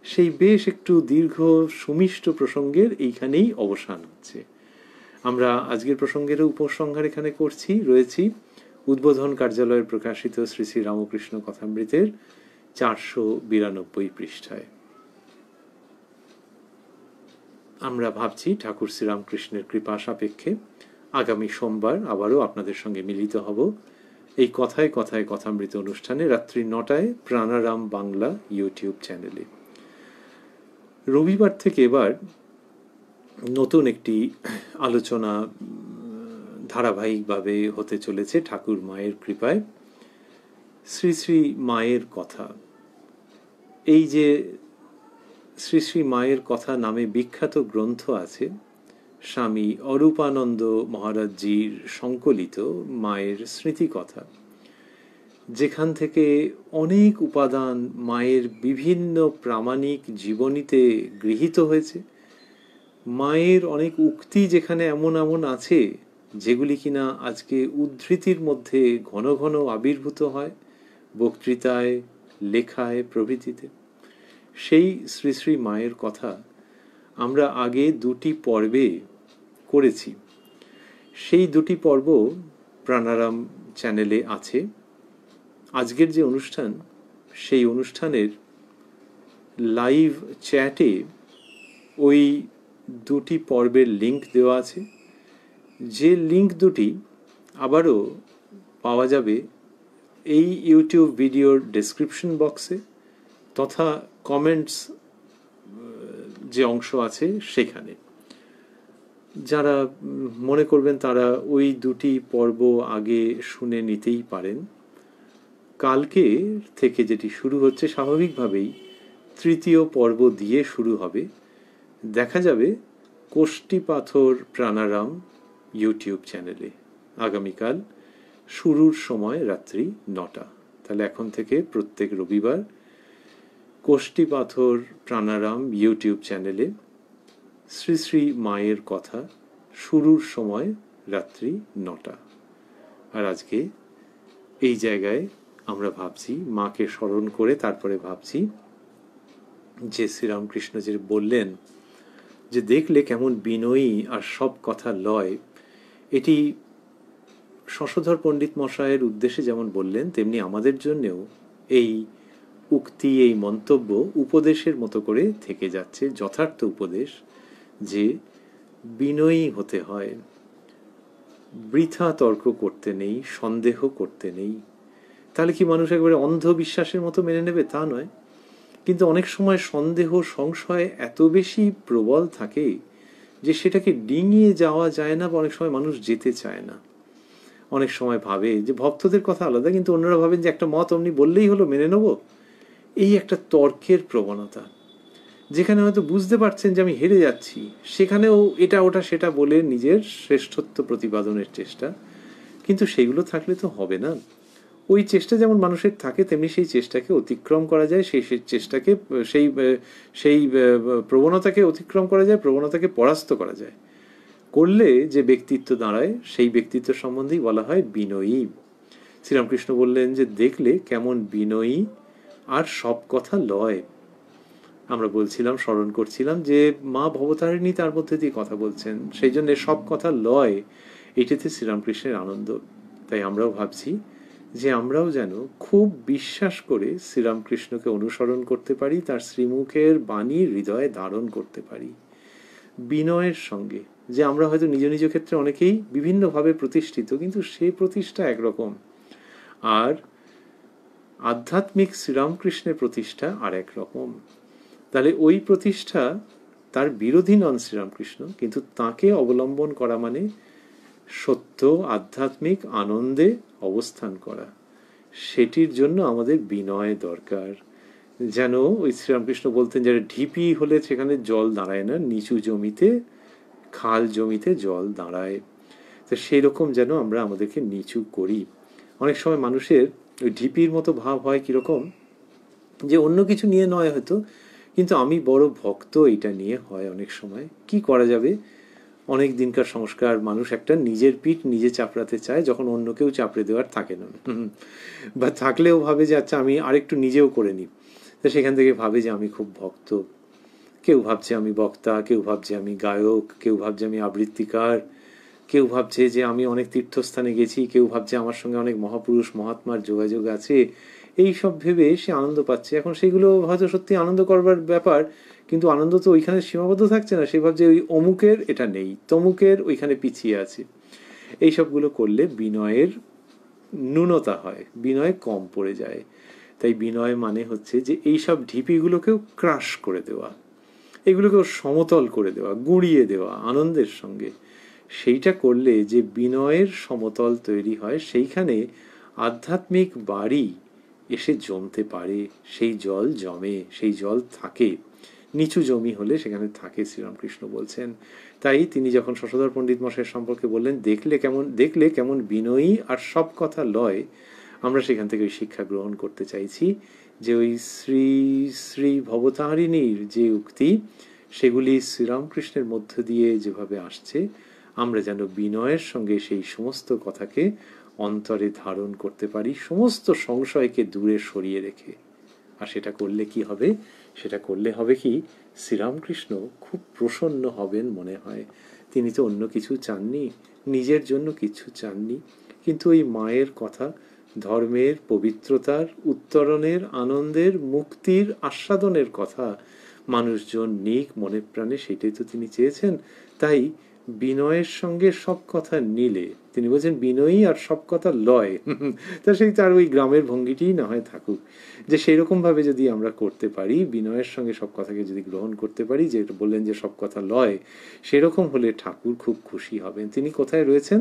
সেই বেশ একটু দীর্ঘ সুমিষ্ট প্রসঙ্গের এইখানেই অবসান হচ্ছে। আমরা আজকের প্রসঙ্গেরও উপসংহার এখানে রয়েছি উদ্বোধন কার্যালয়ের প্রকাশিত শ্রী শ্রী রামকৃষ্ণ কথামৃতের 492 পৃষ্ঠায়। আমরা ভাবছি ঠাকুর শ্রীরামকৃষ্ণের কৃপা সাপেক্ষে আগামী সোমবার আবারও আপনাদের সঙ্গে মিলিত হব এই কথায় কথায় কথামৃত অনুষ্ঠানে রাত্রি 9টায় প্রাণারাম বাংলা ইউটিউব চ্যানেলে। রবিবার থেকে এবার নতুন একটি আলোচনা ধারাবাহিকভাবে হতে চলেছে ঠাকুর মায়ের কৃপায়। শ্রী শ্রী মায়ের কথা, এই যে শ্রী শ্রী মায়ের কথা নামে বিখ্যাত গ্রন্থ আছে, স্বামী অরূপানন্দ মহারাজজির সংকলিত মায়ের স্মৃতিকথা, যেখান থেকে অনেক উপাদান মায়ের বিভিন্ন প্রামাণিক জীবনীতে গৃহীত হয়েছে। মায়ের অনেক উক্তি যেখানে এমন এমন আছে যেগুলি কিনা আজকে উদ্ধৃতির মধ্যে ঘন ঘন আবির্ভূত হয় বক্তৃতায়, লেখায় প্রভৃতিতে। সেই শ্রী শ্রী মায়ের কথা আমরা আগে 2টি পর্বে করেছি। সেই 2টি পর্ব প্রাণারাম চ্যানেলে আছে। আজকের যে অনুষ্ঠান, সেই অনুষ্ঠানের লাইভ চ্যাটে ওই 2টি পর্বের লিঙ্ক দেওয়া আছে, যে লিঙ্ক দুটি আবারও পাওয়া যাবে এই ইউটিউব ভিডিওর ডেসক্রিপশন বক্সে তথা কমেন্টস যে অংশ আছে সেখানে। যারা মনে করবেন তারা ওই 2টি পর্ব আগে শুনে নিতেই পারেন। কালকে থেকে যেটি শুরু হচ্ছে স্বাভাবিকভাবেই 3য় পর্ব দিয়ে শুরু হবে। দেখা যাবে কোষ্টি পাথর প্রাণারাম ইউটিউব চ্যানেলে আগামীকাল শুরুর সময় রাত্রি 9টা। তাহলে এখন থেকে প্রত্যেক রবিবার কোষ্টি পাথর প্রাণারাম ইউটিউব চ্যানেলে শ্রী শ্রী মায়ের কথা শুরুর সময় রাত্রি 9টা। আর আজকে এই জায়গায় আমরা ভাবছি মাকে স্মরণ করে তারপরে ভাবছি যে শ্রীরামকৃষ্ণ যে বললেন যে দেখলে কেমন বিনয়ী আর সব কথা লয়, এটি শশধর পণ্ডিত মশাইয়ের উদ্দেশ্যে যেমন বললেন তেমনি আমাদের জন্যেও এই উক্তি, এই মন্তব্য উপদেশের মতো করে থেকে যাচ্ছে, যথার্থ উপদেশ যে বিনয়ী হতে হয়, বৃথা তর্ক করতে নেই, সন্দেহ করতে নেই। তাহলে কি মানুষ একবারে অন্ধবিশ্বাসের মতো মেনে নেবে? তা নয়, কিন্তু অনেক সময় সন্দেহ সংশয় এত বেশি প্রবল থাকে যে সেটাকে ডিঙিয়ে যাওয়া যায় না, বা অনেক সময় মানুষ যেতে চায় না। অনেক সময় ভাবে যে ভক্তদের কথা আলাদা, কিন্তু অন্যরা ভাবেন যে একটা মত অমনি বললেই হলো, মেনে নেব। এই একটা তর্কের প্রবণতা, যেখানে হয়তো বুঝতে পারছেন যে আমি হেরে যাচ্ছি, সেখানেও এটা ওটা সেটা বলে নিজের শ্রেষ্ঠত্ব প্রতিপাদনের চেষ্টা। কিন্তু সেগুলো থাকলে তো হবে না। ওই চেষ্টা যেমন মানুষের থাকে, তেমনি সেই চেষ্টাকে অতিক্রম করা যায়, সেই চেষ্টাকে সেই সেই প্রবণতাকে অতিক্রম করা যায়, প্রবণতাকে পরাস্ত করা যায়। করলে যে ব্যক্তিত্ব দাঁড়ায়, সেই ব্যক্তিত্ব সম্বন্ধেই বলা হয় বিনয়ী। শ্রীরামকৃষ্ণ বললেন যে দেখলে কেমন বিনয়ী আর সব কথা লয়। আমরা বলছিলাম, স্মরণ করছিলাম যে মা ভবতারিণী তার মধ্যে দিয়ে কথা বলছেন, সেই জন্য সব কথা লয়, এটাতে শ্রীরামকৃষ্ণের আনন্দ। তাই আমরাও ভাবছি যে আমরাও যেন খুব বিশ্বাস করে শ্রীরামকৃষ্ণকে অনুসরণ করতে পারি, তার শ্রীমুখের বাণী হৃদয়ে ধারণ করতে পারি বিনয়ের সঙ্গে। যে আমরা হয়তো নিজ নিজ ক্ষেত্রে অনেকেই বিভিন্নভাবে প্রতিষ্ঠিত, কিন্তু সে প্রতিষ্ঠা একরকম, আর আধ্যাত্মিক শ্রীরামকৃষ্ণের প্রতিষ্ঠা আর একরকম। তাহলে ওই প্রতিষ্ঠা, তার বিরোধী নন শ্রীরামকৃষ্ণ, কিন্তু তাকে অবলম্বন করা মানে সত্য আধ্যাত্মিক আনন্দে অবস্থান করা। সেটির জন্য আমাদের বিনয় দরকার। যেন ওই শ্রীরামকৃষ্ণ বলতেন, যারা ঢিপি হলে সেখানে জল দাঁড়ায় না, নিচু জমিতে, খাল জমিতে জল দাঁড়ায়। তো সেই রকম যেন আমরা আমাদেরকে নিচু করি। অনেক সময় মানুষের ওই ঢিপির মতো ভাব হয় কিরকম, যে অন্য কিছু নিয়ে নয় হয়তো, কিন্তু আমি বড় ভক্ত, এটা নিয়ে হয় অনেক সময়। কি করা যাবে, অনেক দিনকার সংস্কার, মানুষ একটা নিজের পিঠ নিজে চাপড়াতে চায় যখন অন্য কেউ চাপড়ে দেওয়ার থাকে না, বা থাকলেও ভাবে যে আচ্ছা আমি আরেকটু নিজেও করে নিই। তো সেখান থেকে ভাবে যে আমি খুব ভক্ত। কেউ ভাবছে আমি বক্তা, কেউ ভাবছে আমি গায়ক, কেউ ভাবছে আমি আবৃত্তিকার, কেউ ভাবছে যে আমি অনেক তীর্থস্থানে গেছি, কেউ ভাবছে আমার সঙ্গে অনেক মহাপুরুষ মহাত্মার যোগাযোগ আছে। এই সব ভেবে সে আনন্দ পাচ্ছে। এখন সেগুলো হয়তো সত্যি আনন্দ করবার ব্যাপার, কিন্তু আনন্দ তো ওইখানে সীমাবদ্ধ থাকছে না। সে ভাবছে ওই অমুকের এটা নেই, তমুকের ওইখানে পিছিয়ে আছে। এই সবগুলো করলে বিনয়ের ন্যূনতা হয়, বিনয় কম পড়ে যায়। তাই বিনয় মানে হচ্ছে যে এইসব ঢিপিগুলোকেও ক্রাশ করে দেওয়া, এগুলোকেও সমতল করে দেওয়া, গুঁড়িয়ে দেওয়া আনন্দের সঙ্গে। সেইটা করলে যে বিনয়ের সমতল তৈরি হয়, সেইখানে আধ্যাত্মিক বাড়ি এসে জমতে পারে, সেই জল জমে, সেই জল থাকে। নিচু জমি হলে সেখানে থাকে, শ্রীরামকৃষ্ণ বলছেন। তাই তিনি যখন শশধর পণ্ডিত মশাইয়ের সম্পর্কে বললেন দেখলে কেমন বিনয়ী আর সব কথা লয়, আমরা সেখান থেকে ওই শিক্ষা গ্রহণ করতে চাইছি যে ওই শ্রী শ্রী ভবতারিণীর যে উক্তি, সেগুলি শ্রীরামকৃষ্ণের মধ্য দিয়ে যেভাবে আসছে, আমরা যেন বিনয়ের সঙ্গে সেই সমস্ত কথাকে অন্তরে ধারণ করতে পারি, সমস্ত সংশয়কে দূরে সরিয়ে রেখে। আর সেটা করলে কি হবে, সেটা করলে হবে কি, শ্রীরামকৃষ্ণ খুব প্রসন্ন হবেন মনে হয়। তিনি তো অন্য কিছু চাননি, নিজের জন্য কিছু চাননি, কিন্তু ওই মায়ের কথা, ধর্মের পবিত্রতার, উত্তরণের, আনন্দের, মুক্তির, আস্বাদনের কথা মানুষজন নিক মনে প্রাণে, সেটাই তো তিনি চেয়েছেন। তাই বিনয়ের সঙ্গে সব কথা নিলে, তিনি বলছেন বিনয়ী আর সব কথা লয়, তা সেই তার ওই গ্রামের ভঙ্গিটিই না হয় থাকুক। যে সেই রকম ভাবে যদি আমরা করতে পারি, বিনয়ের সঙ্গে সব কথাকে যদি গ্রহণ করতে পারি, যে বললেন যে সব কথা লয়, সেরকম হলে ঠাকুর খুব খুশি হবেন। তিনি কোথায় রয়েছেন,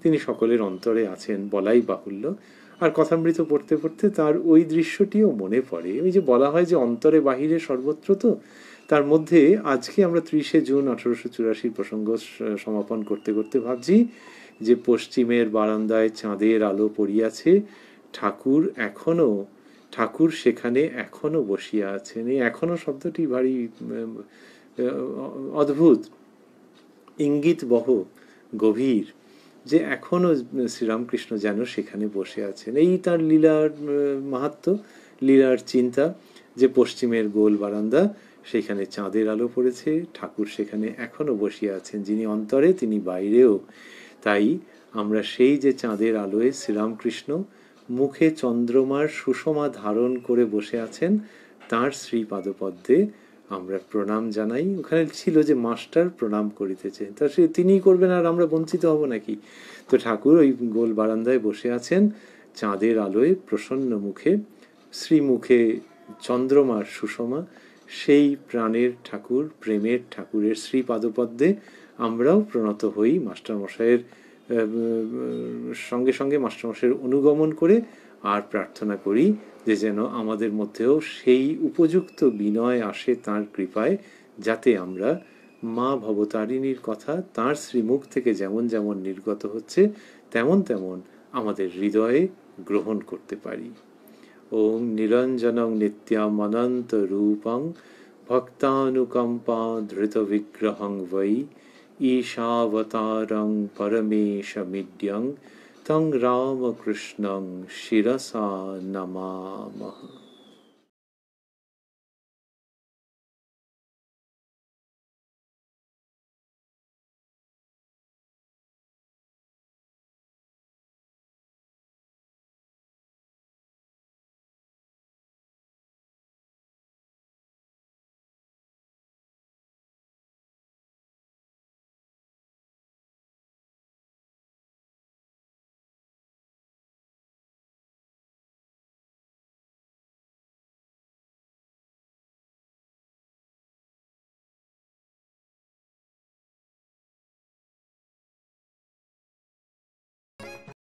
তিনি সকলের অন্তরে আছেন বলাই বাহুল্য। আর কথামৃত পড়তে পড়তে তার ওই দৃশ্যটিও মনে পড়ে। ওই যে বলা হয় যে অন্তরে বাহিরে সর্বত্র, তো তার মধ্যে আজকে আমরা 30শে জুন 1884 প্রসঙ্গ সমাপন করতে করতে ভাবছি যে পশ্চিমের বারান্দায় চাঁদের আলো পড়িয়াছে, ঠাকুর সেখানে এখনো বসিয়া আছেন। এই এখনো শব্দটি ভারী অদ্ভুত, ইঙ্গিত বহ, গভীর, যে এখনো শ্রীরামকৃষ্ণ যেন সেখানে বসে আছেন। এই তার লীলার মাহাত্ম্য, লীলার চিন্তা, যে পশ্চিমের গোল বারান্দা, সেখানে চাঁদের আলো পড়েছে, ঠাকুর সেখানে এখনো বসিয়া আছেন, যিনি অন্তরে তিনি বাইরেও। তাই আমরা সেই যে চাঁদের আলোয় শ্রীরামকৃষ্ণ মুখে চন্দ্রমার সুষমা ধারণ করে বসে আছেন, তাঁর শ্রীপাদপদ্মে আমরা প্রণাম জানাই। ওখানে ছিল যে মাস্টার প্রণাম করিতেছেন, তা সে তিনিই করবেন আর আমরা বঞ্চিত হব নাকি? তো ঠাকুর ওই গোল বারান্দায় বসে আছেন, চাঁদের আলোয় প্রসন্ন মুখে, শ্রীমুখে চন্দ্রমার সুষমা, সেই প্রাণের ঠাকুর, প্রেমের ঠাকুরের শ্রীপাদপদ্মে আমরাও প্রণত হই মাস্টারমশাইয়ের সঙ্গে সঙ্গে মাস্টারমশাইয়ের অনুগমন করে আর প্রার্থনা করি যে যেন আমাদের মধ্যেও সেই উপযুক্ত বিনয় আসে তাঁর কৃপায়, যাতে আমরা মা ভবতারিণীর কথা তাঁর শ্রীমুখ থেকে যেমন যেমন নির্গত হচ্ছে তেমন তেমন আমাদের হৃদয়ে গ্রহণ করতে পারি। ওম নিরঞ্জনং নিত্যম অনন্ত রূপং ভক্তানুকম্পা ধৃত বিগ্রহং বৈ ঈশাবতারং পরমেশমিড্যং তং রামকৃষ্ণং শিরসা নমামঃ।